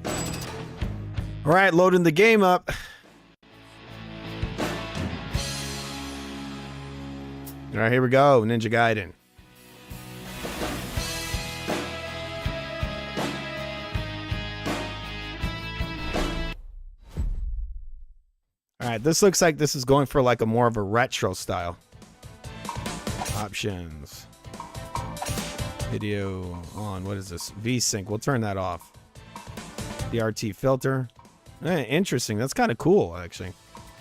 All right, loading the game up. All right, here we go. Ninja Gaiden. All right, this looks like this is going for like a more of a retro style. Options. Video on. What is this? VSync. We'll turn that off. CRT filter. Interesting. That's kind of cool, actually.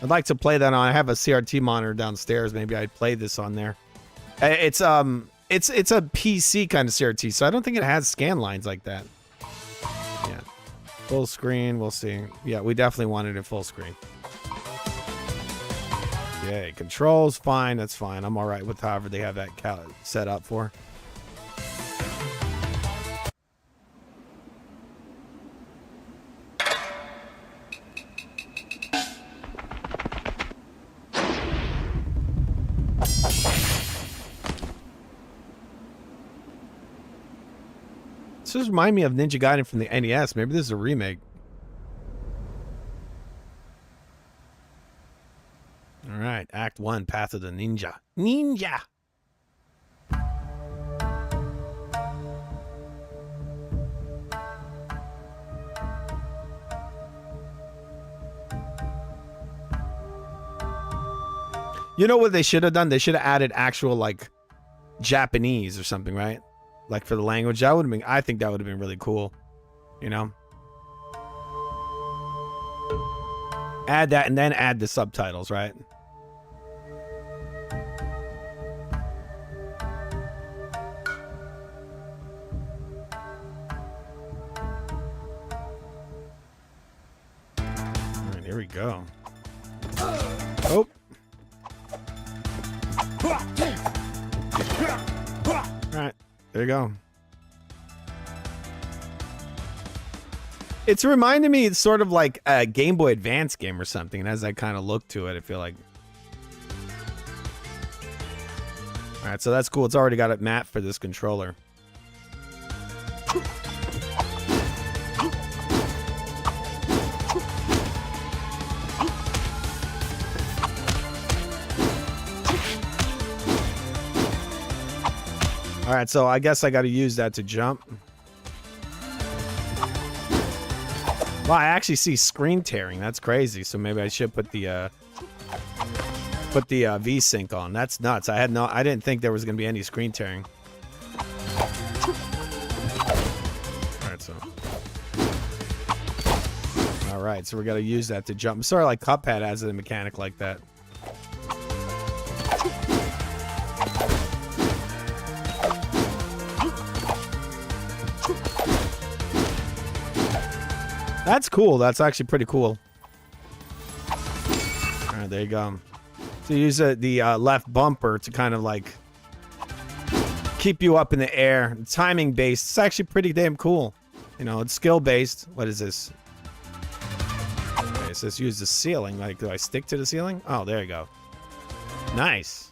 I'd like to play that on. I have a CRT monitor downstairs. Maybe I'd play this on there. It's a PC kind of CRT, so I don't think it has scan lines like that. Yeah. Full screen. We'll see. Yeah, we definitely want it in full screen. Okay, controls, fine, that's fine. I'm all right with however they have that set up for. This just reminds me of Ninja Gaiden from the NES. Maybe this is a remake. All right, Act 1, Path of the Ninja. Ninja! You know what they should have done? They should have added actual, like, Japanese or something, right? Like, for the language. That would have been, I think that would have been really cool. You know? Add that and then add the subtitles, right? All right, here we go. Oh. Alright, there you go. It's reminding me, it's sort of like a Game Boy Advance game or something. It has that kind of look to it, I feel like. Alright, so that's cool. It's already got a map for this controller. All right, so I guess I got to use that to jump. Wow, I actually see screen tearing. That's crazy. So maybe I should put the V-Sync on. That's nuts. I didn't think there was going to be any screen tearing. All right, so. All right, so we got to use that to jump. Sort of like Cuphead has a mechanic like that. That's cool. That's actually pretty cool. All right, there you go. So you use the left bumper to kind of like keep you up in the air. Timing based. It's actually pretty damn cool. You know, it's skill based. What is this? Okay, so let's use the ceiling. Like, do I stick to the ceiling? Oh, there you go. Nice.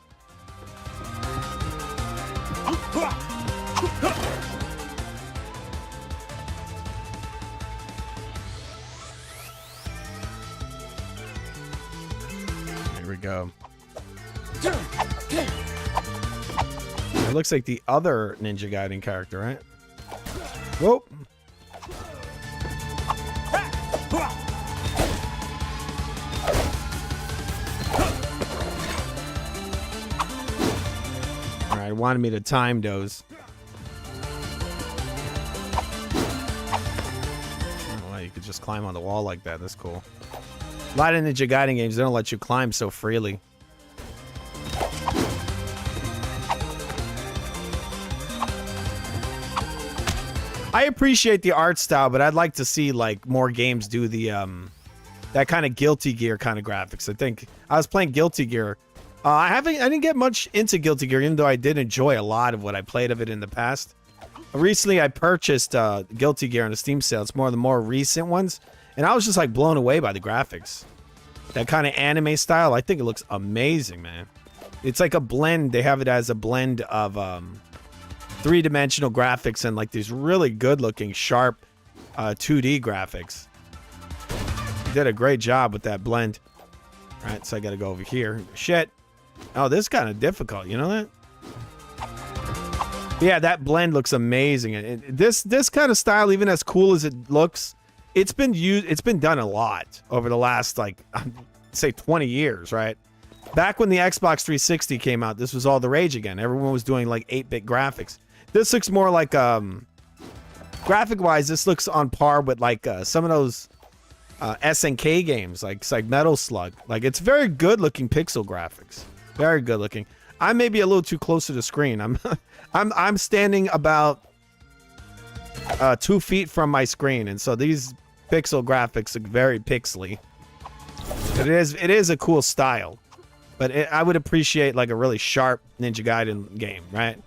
Go. It looks like the other Ninja Gaiden character, right? Whoa. All right, wanted me to time those. Oh, wow, you could just climb on the wall like that. That's cool. A lot of Ninja Gaiden games, they don't let you climb so freely. I appreciate the art style, but I'd like to see like more games do the that kind of Guilty Gear kind of graphics. I think I was playing Guilty Gear. I didn't get much into Guilty Gear, even though I did enjoy a lot of what I played of it in the past. Recently, I purchased Guilty Gear on a Steam sale. It's more of the more recent ones. And I was just like blown away by the graphics. That kind of anime style, I think it looks amazing, man. It's like a blend. They have it as a blend of three-dimensional graphics and like these really good-looking, sharp 2D graphics. They did a great job with that blend. All right, so I got to go over here. Shit. Oh, this is kind of difficult. You know that? Yeah, that blend looks amazing. And this kind of style, even as cool as it looks, it's been done a lot over the last, like, say 20 years, right? Back when the Xbox 360 came out, this was all the rage again. Everyone was doing like 8-bit graphics. This looks more like, graphic-wise, this looks on par with like some of those SNK games, like Metal Slug. Like, it's very good-looking pixel graphics. Very good-looking. I may be a little too close to the screen. I'm standing about 2 feet from my screen, and so these pixel graphics look very pixely. But it is a cool style, but I would appreciate like a really sharp Ninja Gaiden game, right?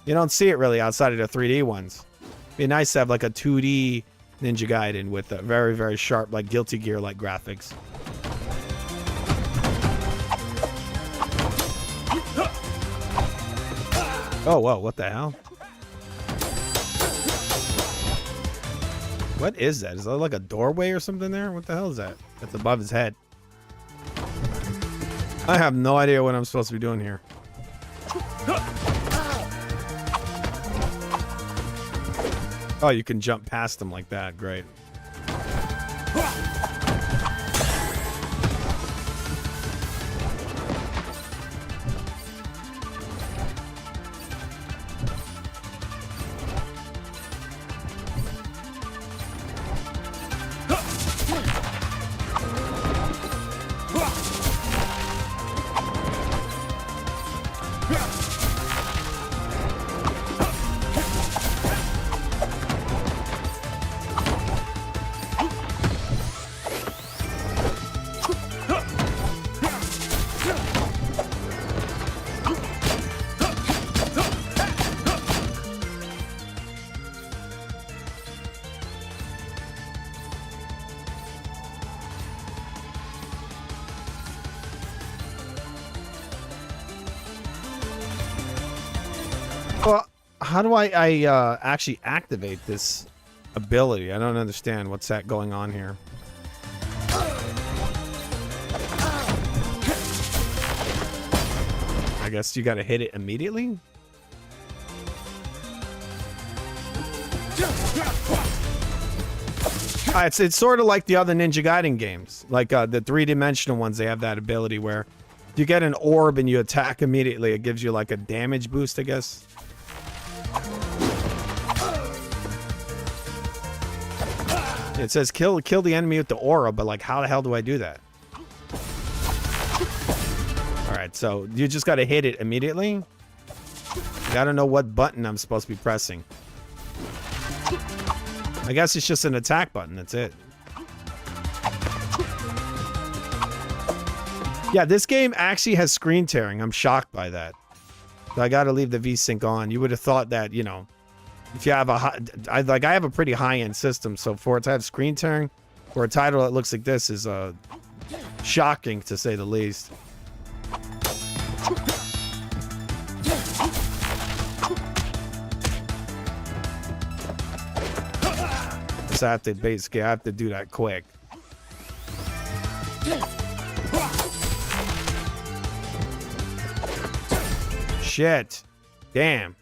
You don't see it really outside of the 3D ones. It'd be nice to have like a 2D Ninja Gaiden with a very, very sharp, like Guilty Gear like graphics. Oh, whoa, what the hell? What is that? Is that like a doorway or something there? What the hell is that? That's above his head. I have no idea what I'm supposed to be doing here. Oh, you can jump past them like that. Great. Well, how do I actually activate this ability? I don't understand what's that going on here. I guess you got to hit it immediately. It's sort of like the other Ninja Gaiden games, like the three-dimensional ones. They have that ability where you get an orb and you attack immediately. It gives you like a damage boost, I guess. It says kill the enemy with the aura, but like how the hell do I do that? Alright, so you just gotta hit it immediately. Gotta know what button I'm supposed to be pressing. I guess it's just an attack button, that's it. Yeah, this game actually has screen tearing. I'm shocked by that. So I gotta leave the VSync on. You would have thought that, you know, if you have a high, I have a pretty high-end system, so for it to have screen tearing for a title that looks like this is shocking, to say the least. So I have to basically, I have to do that quick. Shit. Damn.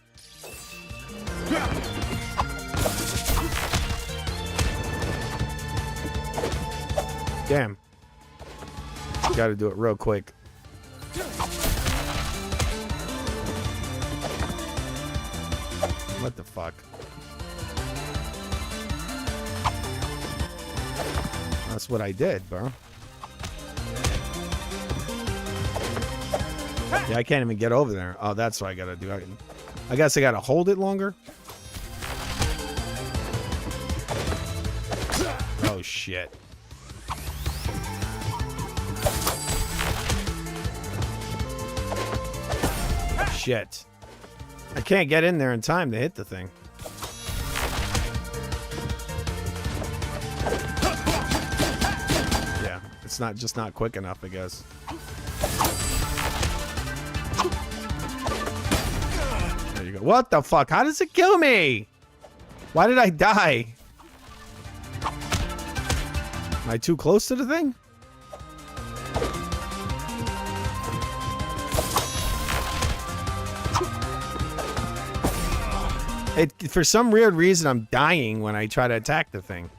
Damn. Gotta do it real quick. What the fuck? That's what I did, bro. Yeah, I can't even get over there. Oh, that's what I gotta do. I guess I gotta hold it longer. Oh, shit. Shit. I can't get in there in time to hit the thing. Yeah, it's just not quick enough, I guess. There you go. What the fuck? How does it kill me? Why did I die? Am I too close to the thing? For some weird reason, I'm dying when I try to attack the thing.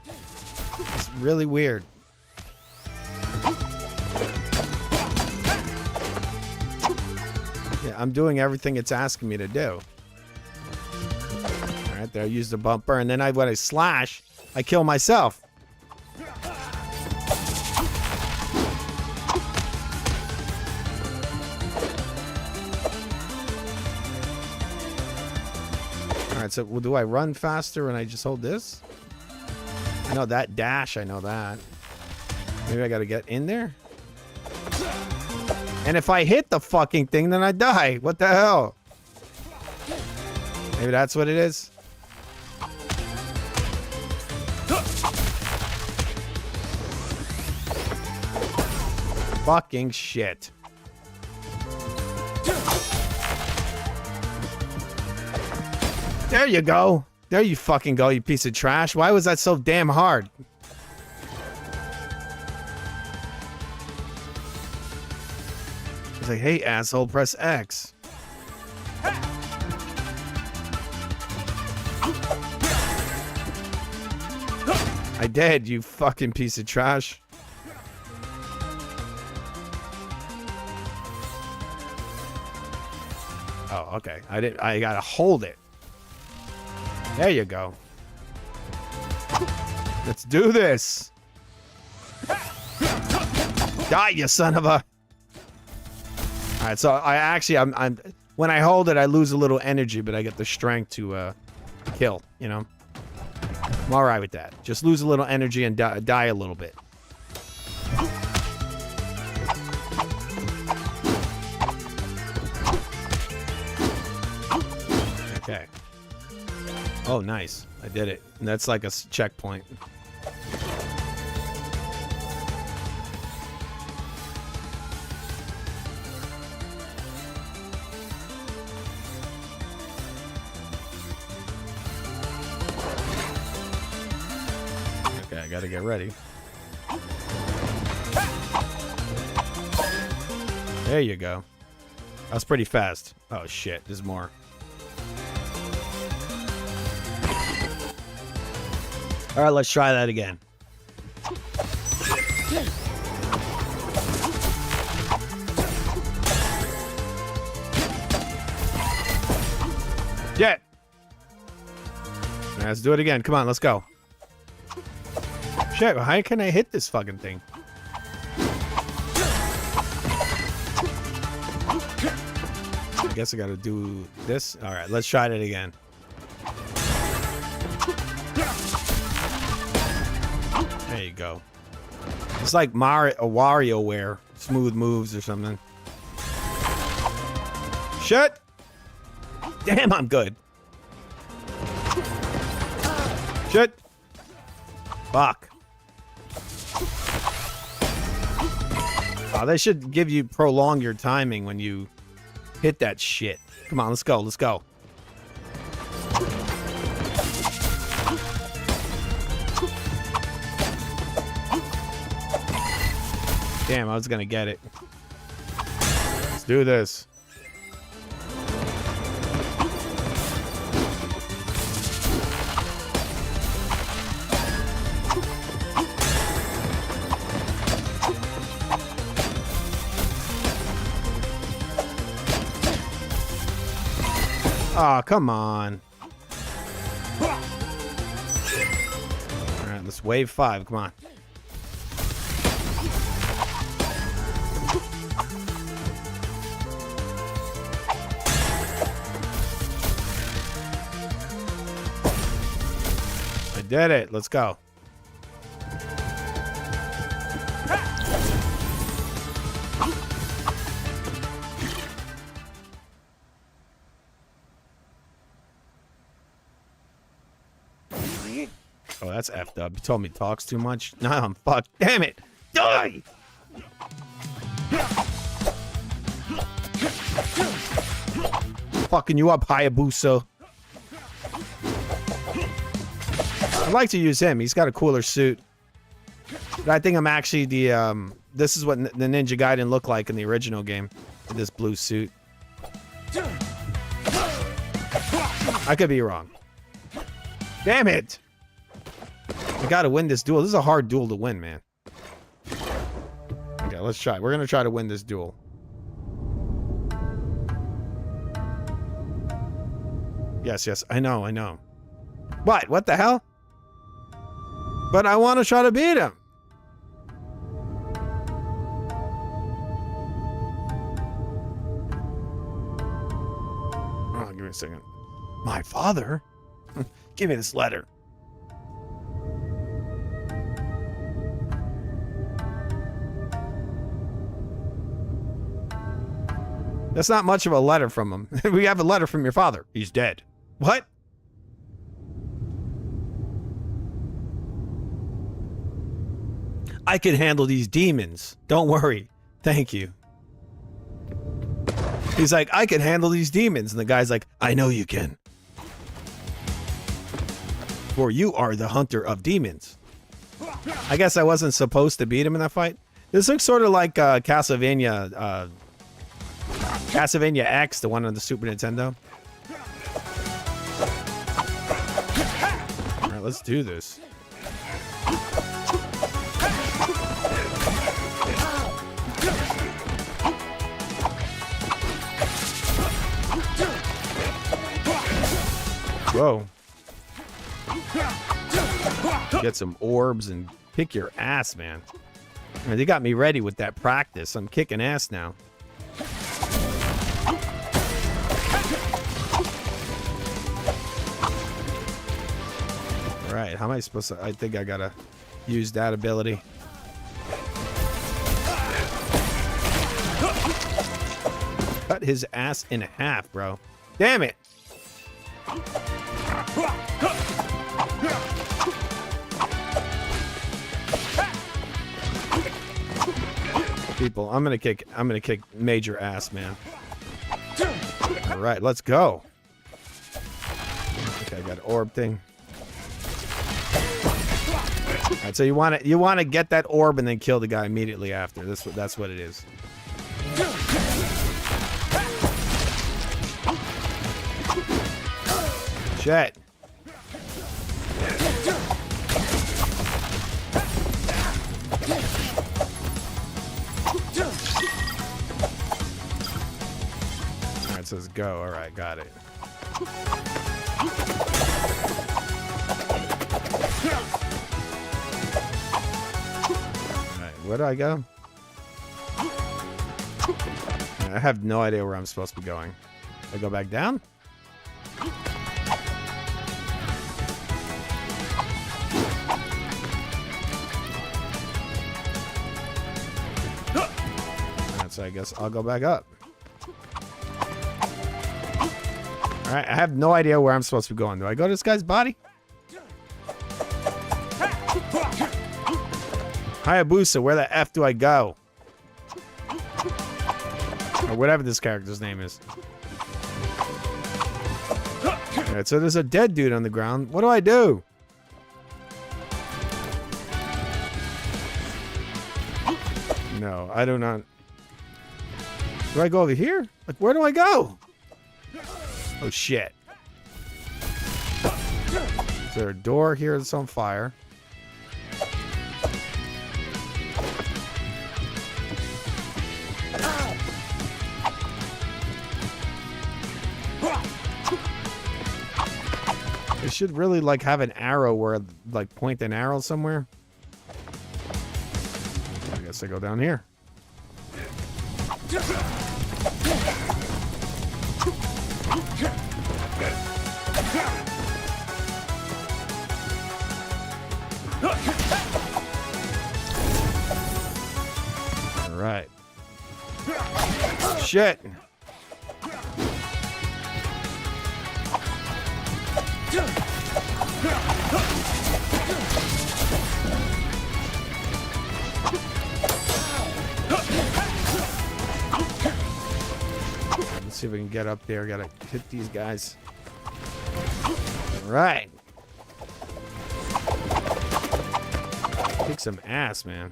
It's really weird. Yeah, I'm doing everything it's asking me to do. All right, there, I use the bumper, and then when I slash, I kill myself. So do I run faster when I just hold this? I know that dash, I know that. Maybe I gotta get in there? And if I hit the fucking thing, then I die. What the hell? Maybe that's what it is? Fucking shit. There you go. There you fucking go, you piece of trash. Why was that so damn hard? He's like, hey, asshole, press X. I did, you fucking piece of trash. Oh, okay. I gotta hold it. There you go. Let's do this. Die, you son of a. All right, so I'm when I hold it, I lose a little energy, but I get the strength to kill. You know, I'm all right with that. Just lose a little energy and die a little bit. Okay. Oh, nice. I did it. And that's like a checkpoint. Okay, I gotta get ready. There you go. That was pretty fast. Oh, shit. There's more. All right, let's try that again. Yeah. Let's do it again. Come on, let's go. Shit, how can I hit this fucking thing? I guess I gotta do this. All right, let's try it again. There you go. It's like WarioWare. Smooth moves or something. Shit! Damn, I'm good. Shit! Fuck. Oh, they should give you prolong your timing when you hit that shit. Come on, let's go, let's go. Damn, I was gonna get it. Let's do this. Oh, come on. Alright, let's wave 5. Come on. I did it. Let's go. Oh, that's effed up. You told me talks too much. Now I'm fucked. Damn it. Die! Fucking you up, Hayabusa. I'd like to use him. He's got a cooler suit. But I think I'm actually the, this is what the Ninja Gaiden looked like in the original game. With this blue suit. I could be wrong. Damn it! I gotta win this duel. This is a hard duel to win, man. Okay, let's try. We're gonna try to win this duel. Yes, yes, I know, I know. What? What the hell? But I want to try to beat him. Oh, give me a second. My father? Give me this letter. That's not much of a letter from him. We have a letter from your father. He's dead. What? I can handle these demons. Don't worry. Thank you. He's like, I can handle these demons. And the guy's like, I know you can. For you are the hunter of demons. I guess I wasn't supposed to beat him in that fight. This looks sort of like Castlevania X, the one on the Super Nintendo. All right, let's do this. Whoa. Get some orbs and kick your ass, man. They got me ready with that practice. I'm kicking ass now. All right, how am I supposed to? I think I gotta use that ability. Cut his ass in half, bro. Damn it. People, I'm gonna kick major ass, man. All right, let's go. Okay, I got an orb thing. All right, so you want to get that orb and then kill the guy immediately after. That's what it is. Shit. Alright, so let's go. Alright, got it. Alright, where do I go? I have no idea where I'm supposed to be going. I go back down? So I guess I'll go back up. Alright, I have no idea where I'm supposed to be going. Do I go to this guy's body? Hayabusa, where the F do I go? Or whatever this character's name is. Alright, so there's a dead dude on the ground. What do I do? No, I do not. Do I go over here? Like, where do I go? Oh, shit. Is there a door here that's on fire? It should really, like, have an arrow where, like, point an arrow somewhere. I guess I go down here. All right. Shit. Let's see if we can get up there. Gotta hit these guys. All right. Kick some ass, man.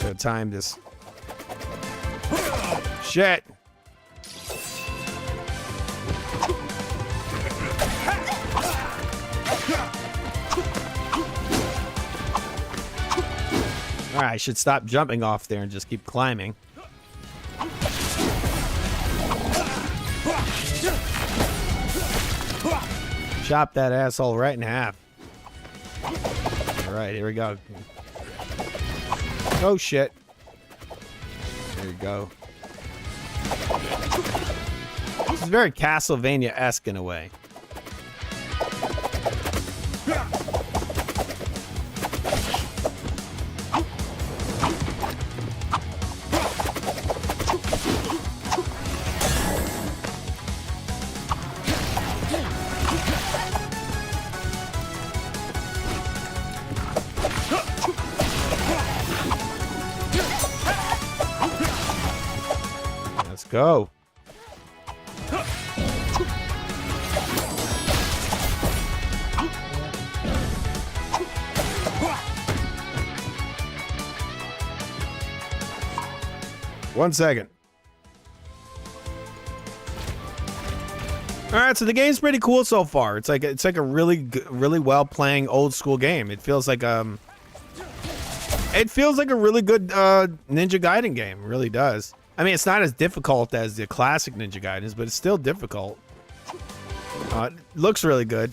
Gotta time this. Shit. All right, I should stop jumping off there and just keep climbing. Chop that asshole right in half. All right, here we go. Oh, shit. There you go. This is very Castlevania-esque in a way. Let's go. 1 second. All right, so the game's pretty cool so far. It's like a really well playing old school game. It feels like a really good Ninja Gaiden game. It really does. I mean, it's not as difficult as the classic Ninja Gaidens, but it's still difficult. It looks really good.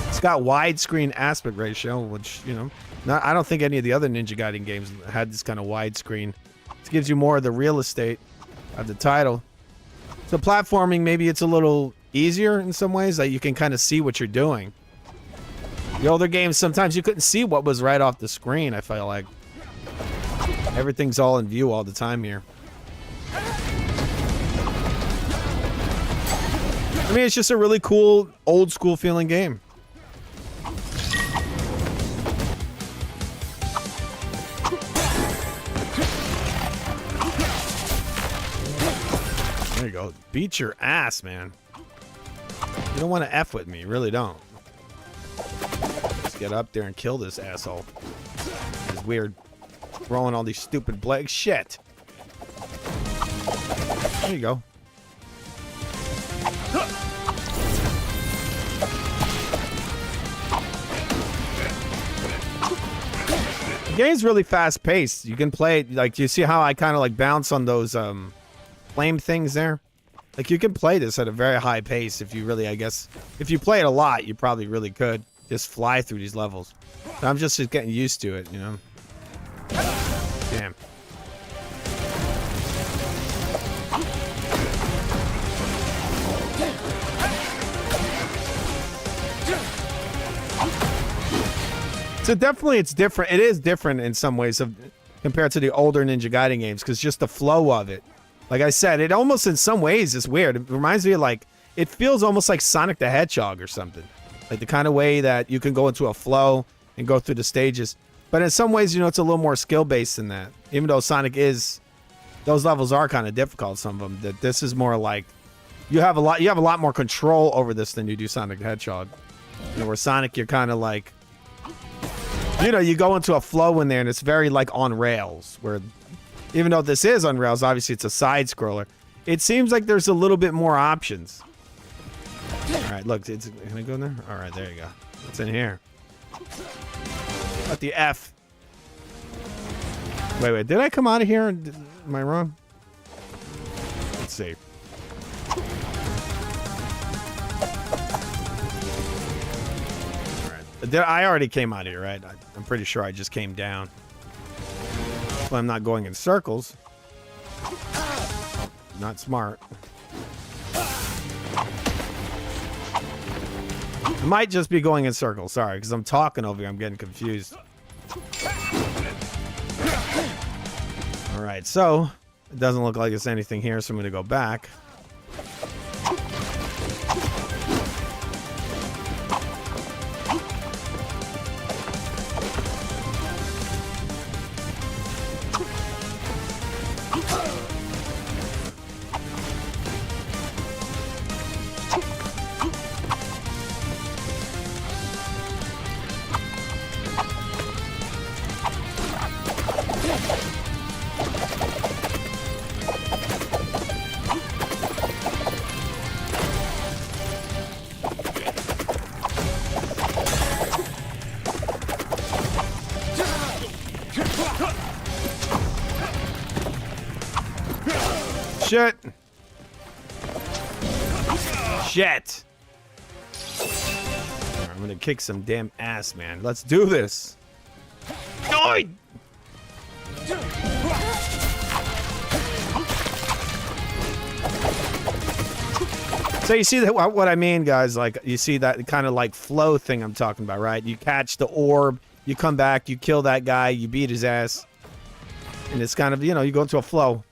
It's got widescreen aspect ratio, which, you know, I don't think any of the other Ninja Gaiden games had this kind of widescreen. It gives you more of the real estate of the title. So platforming, maybe it's a little easier in some ways, that you can kind of see what you're doing. The older games, sometimes you couldn't see what was right off the screen, I feel like. Everything's all in view all the time here. I mean, it's just a really cool, old school feeling game. There you go. Beat your ass, man. You don't want to F with me. You really don't. Let's get up there and kill this asshole. He's weird. Throwing all these stupid blades. Shit. There you go. The game's really fast paced. You can play it, like, you see how I kind of like bounce on those flame things there? Like, you can play this at a very high pace if you really, I guess, if you play it a lot, you probably really could just fly through these levels. But I'm just getting used to it, you know? Damn. So definitely it's different. It is different in some ways compared to the older Ninja Gaiden games, because just the flow of it. Like I said, it almost in some ways is weird. It reminds me of, like, it feels almost like Sonic the Hedgehog or something. Like the kind of way that you can go into a flow and go through the stages. But in some ways, you know, it's a little more skill-based than that. Even though Sonic is, those levels are kind of difficult, some of them. That this is more like, you have a lot more control over this than you do Sonic the Hedgehog. You know, where Sonic, you're kind of like, you know, you go into a flow in there and it's very like on rails, where even though this is on rails, obviously it's a side scroller. It seems like there's a little bit more options. All right, look, can I go in there? All right, there you go. What's in here? What the F? Wait, did I come out of here? Am I wrong? Let's see. I already came out of here, right? I'm pretty sure I just came down. But I'm not going in circles. Not smart. I might just be going in circles. Sorry, because I'm talking over here. I'm getting confused. All right, so it doesn't look like there's anything here, so I'm going to go back. Shit. Shit. Right, I'm gonna kick some damn ass, man. Let's do this. Oi! So you see that what I mean, guys? Like, you see that kind of like flow thing I'm talking about, right? You catch the orb, you come back, you kill that guy, you beat his ass, and it's kind of, you know, you go into a flow.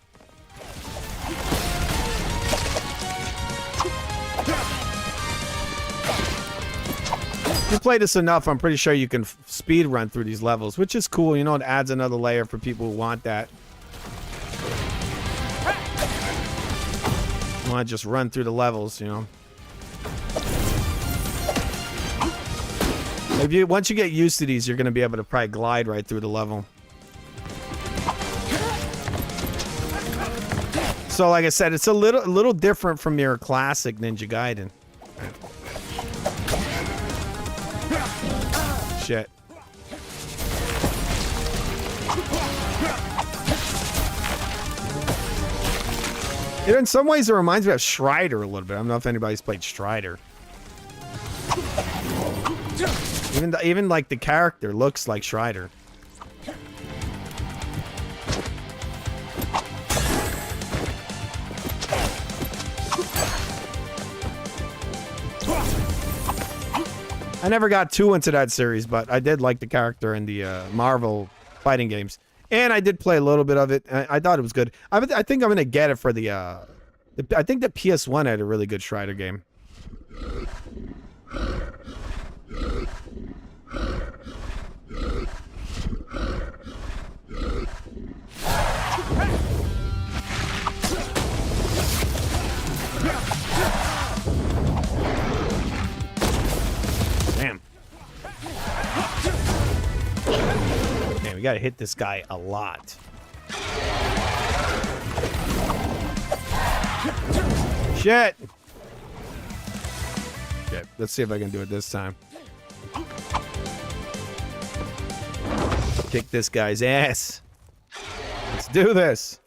If you play this enough, I'm pretty sure you can speed run through these levels, which is cool. You know, it adds another layer for people who want that. You want to just run through the levels, you know. Once you get used to these, you're going to be able to probably glide right through the level. So like I said, it's a little different from your classic Ninja Gaiden. Shit. In some ways, it reminds me of Strider a little bit. I don't know if anybody's played Strider. Even like the character looks like Strider. I never got too into that series, but I did like the character in the Marvel fighting games. And I did play a little bit of it. I thought it was good. I think I'm going to get it for the... I think the PS1 had a really good Strider game. Damn. Man, we gotta hit this guy a lot. Shit! Okay, let's see if I can do it this time. Kick this guy's ass. Let's do this.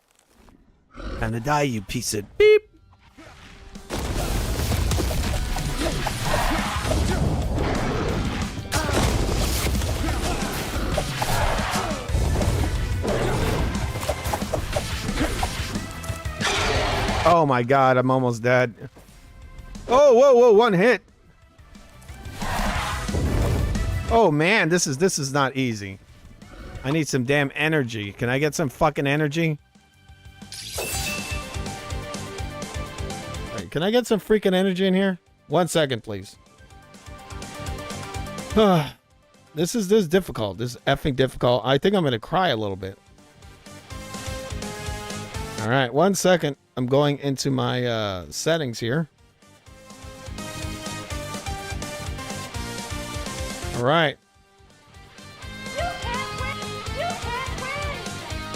Time to die, you piece of beep. Oh my god, I'm almost dead. Oh, whoa, one hit. Oh man, this is not easy. I need some damn energy. Can I get some fucking energy? Right, can I get some freaking energy in here? 1 second, please. This is difficult. This is effing difficult. I think I'm gonna cry a little bit. All right, 1 second. I'm going into my settings here. All right.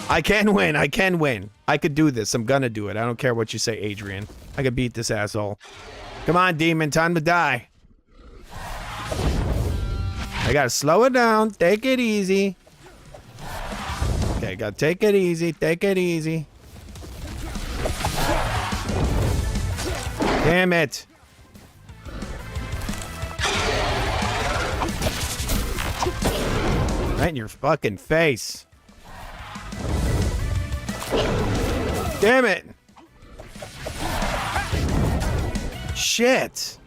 I can win. I can win. I could do this. I'm gonna do it. I don't care what you say, Adrian. I could beat this asshole. Come on, demon. Time to die. I gotta slow it down. Take it easy. Okay, gotta take it easy. Take it easy. Damn it. Right in your fucking face. Damn it. Shit.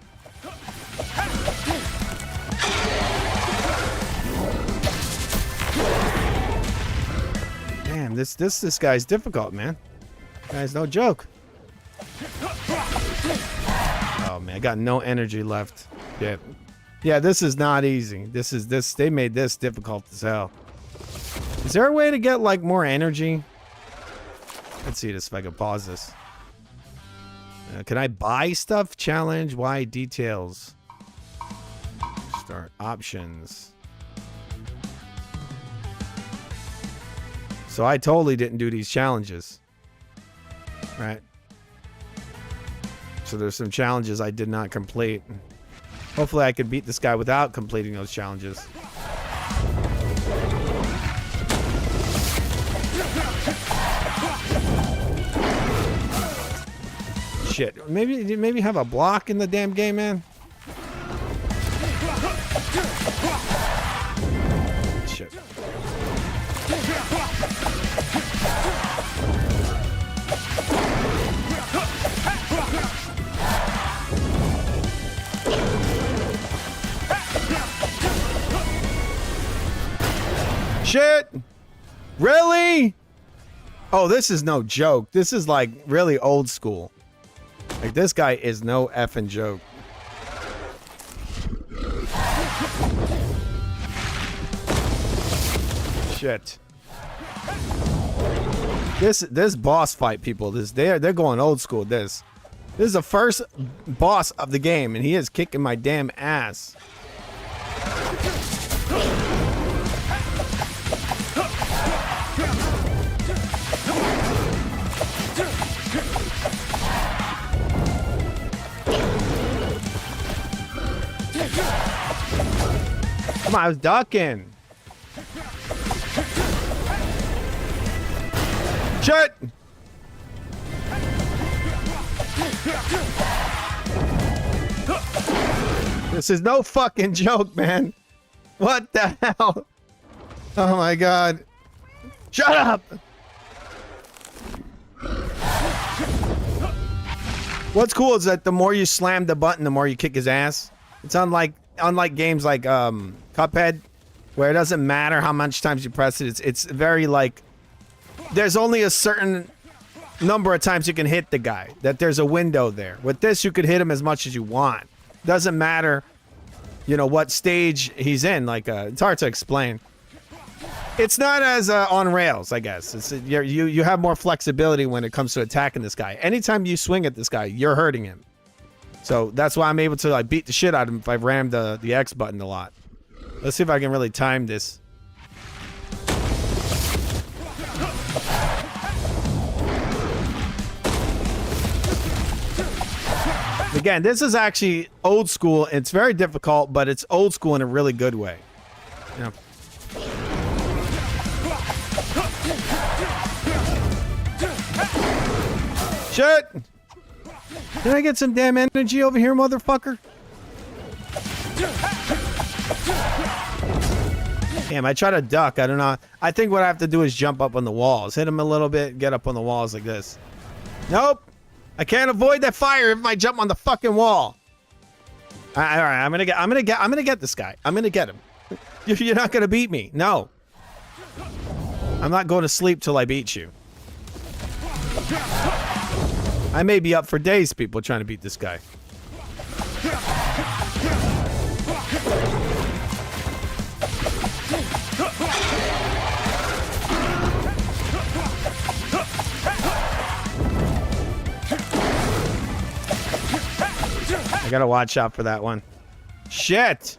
Damn, this guy's difficult, man. Guy's no joke. Oh man, I got no energy left. Yeah, this is not easy. They made this difficult as hell. Is there a way to get like more energy? Let's see this if I can pause this. Can I buy stuff? Challenge. Why details? Start options. So I totally didn't do these challenges. Right. So there's some challenges I did not complete. Hopefully I can beat this guy without completing those challenges. Shit. Maybe have a block in the damn game, man. Shit. Shit! Really? Oh, this is no joke. This is like really old school. Like this guy is no effing joke. Shit. This boss fight, people. They're going old school. This is the first boss of the game, and he is kicking my damn ass. Come on, I was ducking. Shit! This is no fucking joke, man. What the hell? Oh my god. Shut up! What's cool is that the more you slam the button, the more you kick his ass. It's unlike games like Cuphead, where it doesn't matter how much times you press it. It's very like there's only a certain number of times you can hit the guy. That there's a window there. With this, you could hit him as much as you want. Doesn't matter, you know, what stage he's in. Like it's hard to explain. It's not as on rails, I guess. It's you have more flexibility when it comes to attacking this guy. Anytime you swing at this guy, you're hurting him. So that's why I'm able to like beat the shit out of him if I ram the X button a lot. Let's see if I can really time this. Again, this is actually old school. It's very difficult, but it's old school in a really good way. Yeah. Shit! Can I get some damn energy over here, motherfucker? Damn, I try to duck. I don't know. I think what I have to do is jump up on the walls. Hit him a little bit, get up on the walls like this. Nope. I can't avoid that fire if I jump on the fucking wall. All right, I'm gonna get this guy. I'm gonna get him. You're not gonna beat me. No. I'm not going to sleep till I beat you. I may be up for days, people, trying to beat this guy. I gotta watch out for that one. Shit!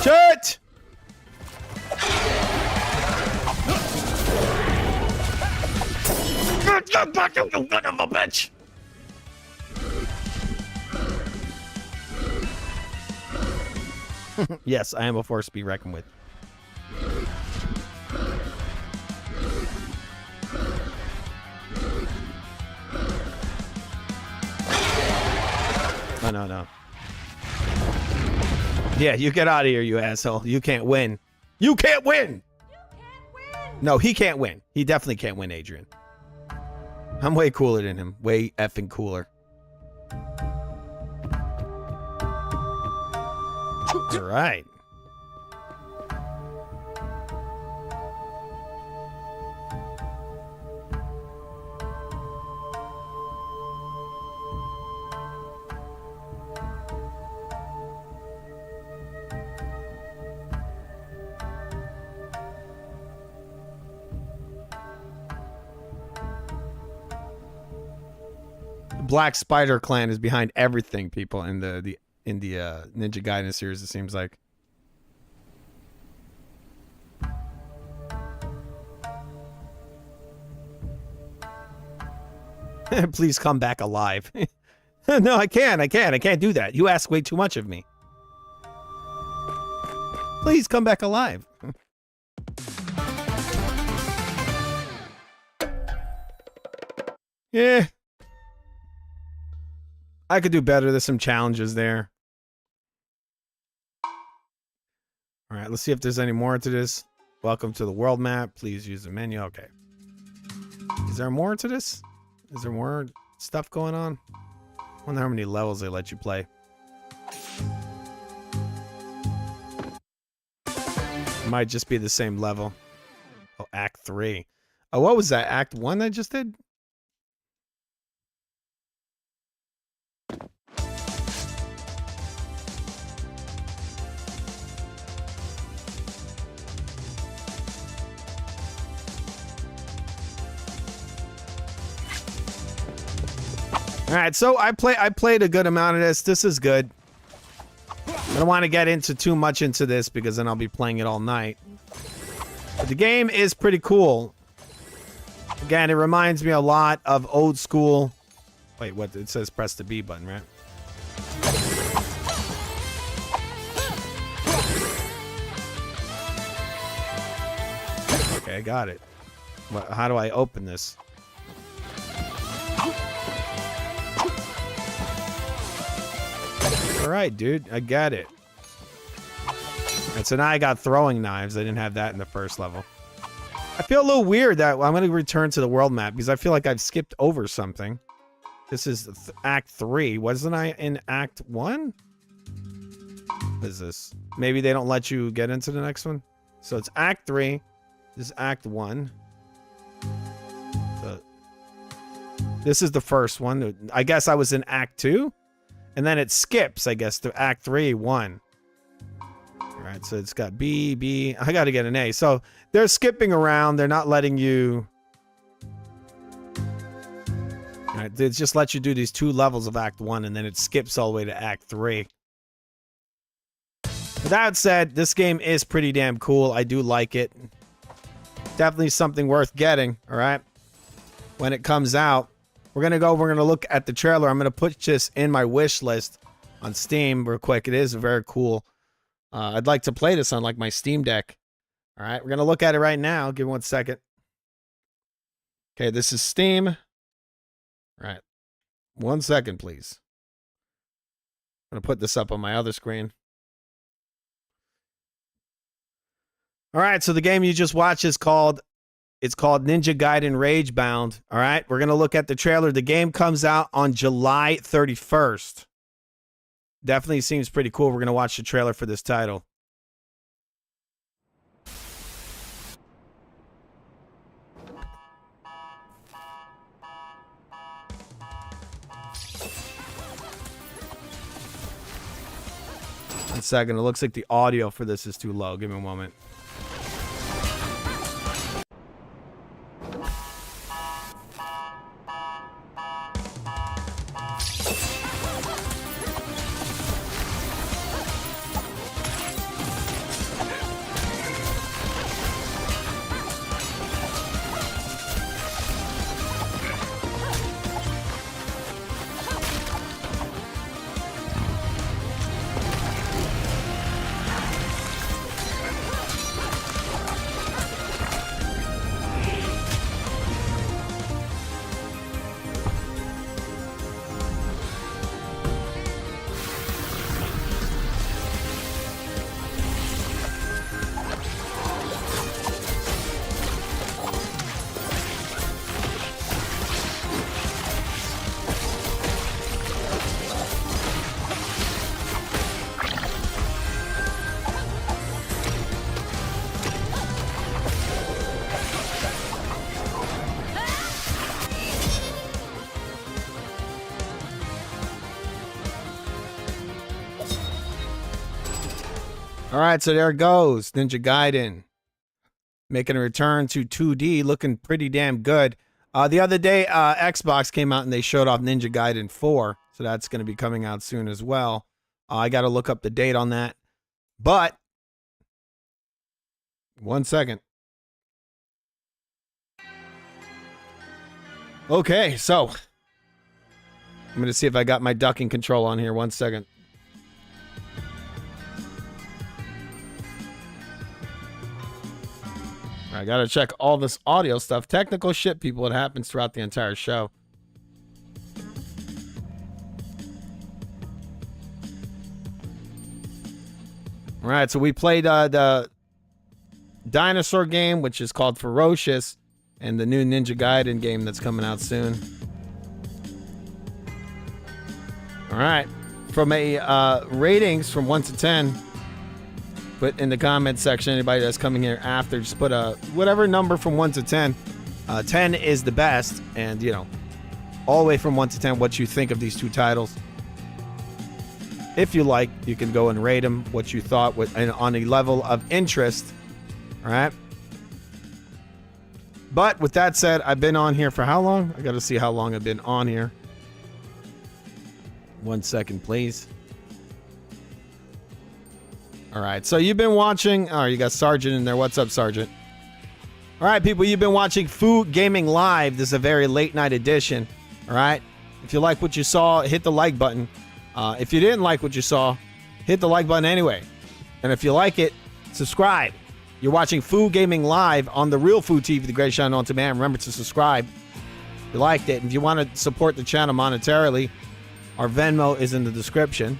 Shit! You son of a bitch! Yes, I am a force to be reckoned with. Oh, no. Yeah, you get out of here, you asshole. You can't win. You can't win! No, he can't win. He definitely can't win, Adrian. I'm way cooler than him. Way effing cooler. All right. Black Spider Clan is behind everything, people, in the Ninja Gaiden series, it seems like. Please come back alive. No, I can't do that. You ask way too much of me. Please come back alive. Yeah. I could do better. There's some challenges there. All right, let's see if there's any more to this. Welcome to the world map. Please use the menu. Okay. Is there more to this? Is there more stuff going on? I wonder how many levels they let you play. It might just be the same level. Oh, Act 3. Oh, what was that? Act 1 I just did? All right, so I played a good amount of this. This is good. I don't want to get into too much into this because then I'll be playing it all night. But the game is pretty cool. Again, it reminds me a lot of old school. Wait, what? It says press the B button, right? Okay, I got it. How do I open this? All right, dude, I got it. And so now I got throwing knives. I didn't have that in the first level. I feel a little weird that I'm going to return to the world map because I feel like I've skipped over something. This is Act 3. Wasn't I in Act 1? What is this? Maybe they don't let you get into the next one? So it's Act 3. This is Act 1. This is the first one. I guess I was in Act 2. And then it skips, I guess, to Act 3, 1. All right, so it's got B, B. I got to get an A. So they're skipping around. They're not letting you... All right, they just let you do these 2 levels of Act 1, and then it skips all the way to Act 3. With that said, this game is pretty damn cool. I do like it. Definitely something worth getting, all right? When it comes out. We're going to look at the trailer. I'm going to put this in my wish list on Steam real quick. It is very cool. I'd like to play this on like my Steam Deck. All right, we're going to look at it right now. Give me 1 second. Okay, this is Steam. All right. 1 second, please. I'm going to put this up on my other screen. All right, so the game you just watched is called Ninja Gaiden Ragebound. All right, we're going to look at the trailer. The game comes out on July 31st. Definitely seems pretty cool. We're going to watch the trailer for this title. One second. It looks like the audio for this is too low. Give me a moment. All right, so there it goes. Ninja Gaiden making a return to 2D, looking pretty damn good. The other day, Xbox came out and they showed off Ninja Gaiden 4, so that's going to be coming out soon as well. I got to look up the date on that. But, 1 second. Okay, so I'm going to see if I got my ducking control on here. 1 second. I gotta check all this audio stuff. Technical shit, people. It happens throughout the entire show. All right, so we played the dinosaur game, which is called Ferocious, and the new Ninja Gaiden game that's coming out soon. All right, from a ratings from 1 to 10. Put in the comment section, anybody that's coming here after, just put a whatever number from 1 to 10. 10 is the best, and you know, all the way from 1 to 10, what you think of these 2 titles. If you like, you can go and rate them, what you thought on a level of interest. All right. But with that said, I've been on here for how long? I got to see how long I've been on here. 1 second, please. All right, so you've been watching. Oh, you got Sergeant in there. What's up, Sergeant? All right, people, you've been watching Food Gaming Live. This is a very late night edition. All right. If you like what you saw, hit the like button. If you didn't like what you saw, hit the like button anyway. And if you like it, subscribe. You're watching Food Gaming Live on the Real Food TV, the greatest channel on demand. Remember to subscribe if you liked it. If you want to support the channel monetarily, our Venmo is in the description.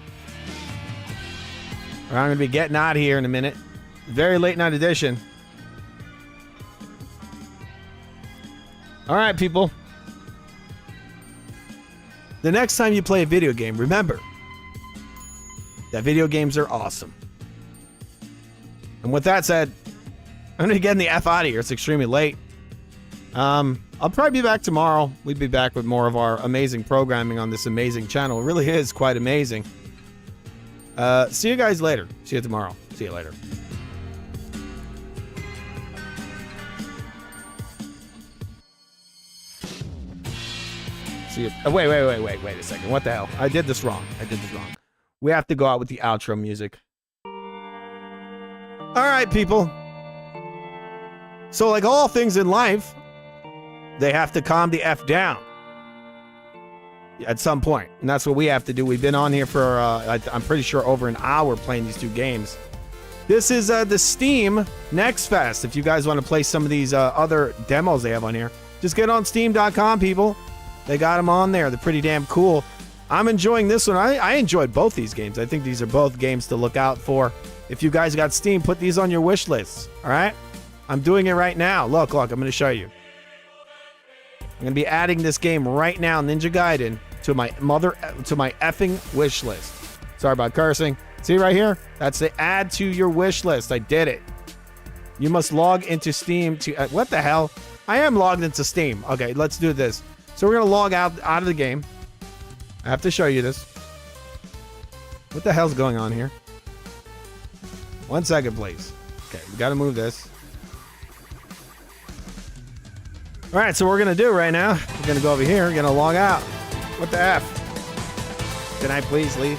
All right, I'm going to be getting out of here in a minute. Very late night edition. All right, people. The next time you play a video game, remember that video games are awesome. And with that said, I'm going to get the F out of here. It's extremely late. I'll probably be back tomorrow. We'll be back with more of our amazing programming on this amazing channel. It really is quite amazing. See you guys later. See you tomorrow. See you later. Wait a second. What the hell? I did this wrong. We have to go out with the outro music. All right, people. So like all things in life, they have to calm the F down at some point. And that's what we have to do. We've been on here for, I'm pretty sure, over an hour playing these two games. This is the Steam Next Fest. If you guys want to play some of these other demos they have on here, just get on Steam.com, people. They got them on there. They're pretty damn cool. I'm enjoying this one. I enjoyed both these games. I think these are both games to look out for. If you guys got Steam, put these on your wish lists. All right? I'm doing it right now. Look, I'm going to show you. I'm going to be adding this game right now, Ninja Gaiden, to my effing wish list. Sorry about cursing. See right here? That's the add to your wish list. I did it. You must log into Steam to... what the hell? I am logged into Steam. Okay, let's do this. So we're going to log out of the game. I have to show you this. What the hell's going on here? 1 second, please. Okay, we got to move this. All right, so what we're going to do right now, we're going to go over here. We're going to log out. What the F? Can I please leave?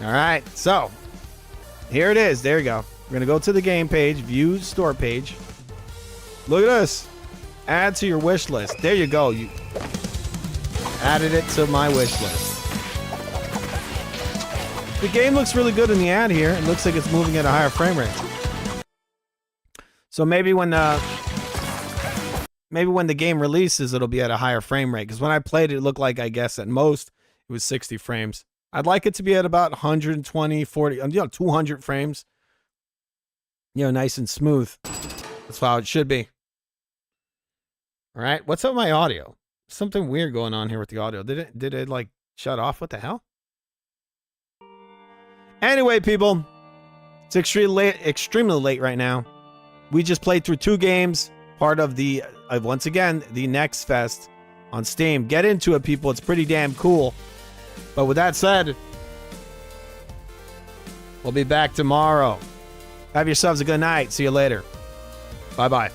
All right, so here it is. There you go. We're going to go to the game page, view store page. Look at this. Add to your wish list. There you go. You added it to my wish list. The game looks really good in the ad here. It looks like it's moving at a higher frame rate. So maybe when the game releases, it'll be at a higher frame rate. Because when I played it, it looked like, I guess, at most, it was 60 frames. I'd like it to be at about 120, 40, 200 frames. Nice and smooth. That's how it should be. All right, what's up with my audio? Something weird going on here with the audio. Did it like shut off? What the hell? Anyway, people, it's extremely late right now. We just played through two games, part of the once again the Next Fest on Steam. Get into it, people. It's pretty damn cool. But with that said, we'll be back tomorrow. Have yourselves a good night. See you later. Bye-bye.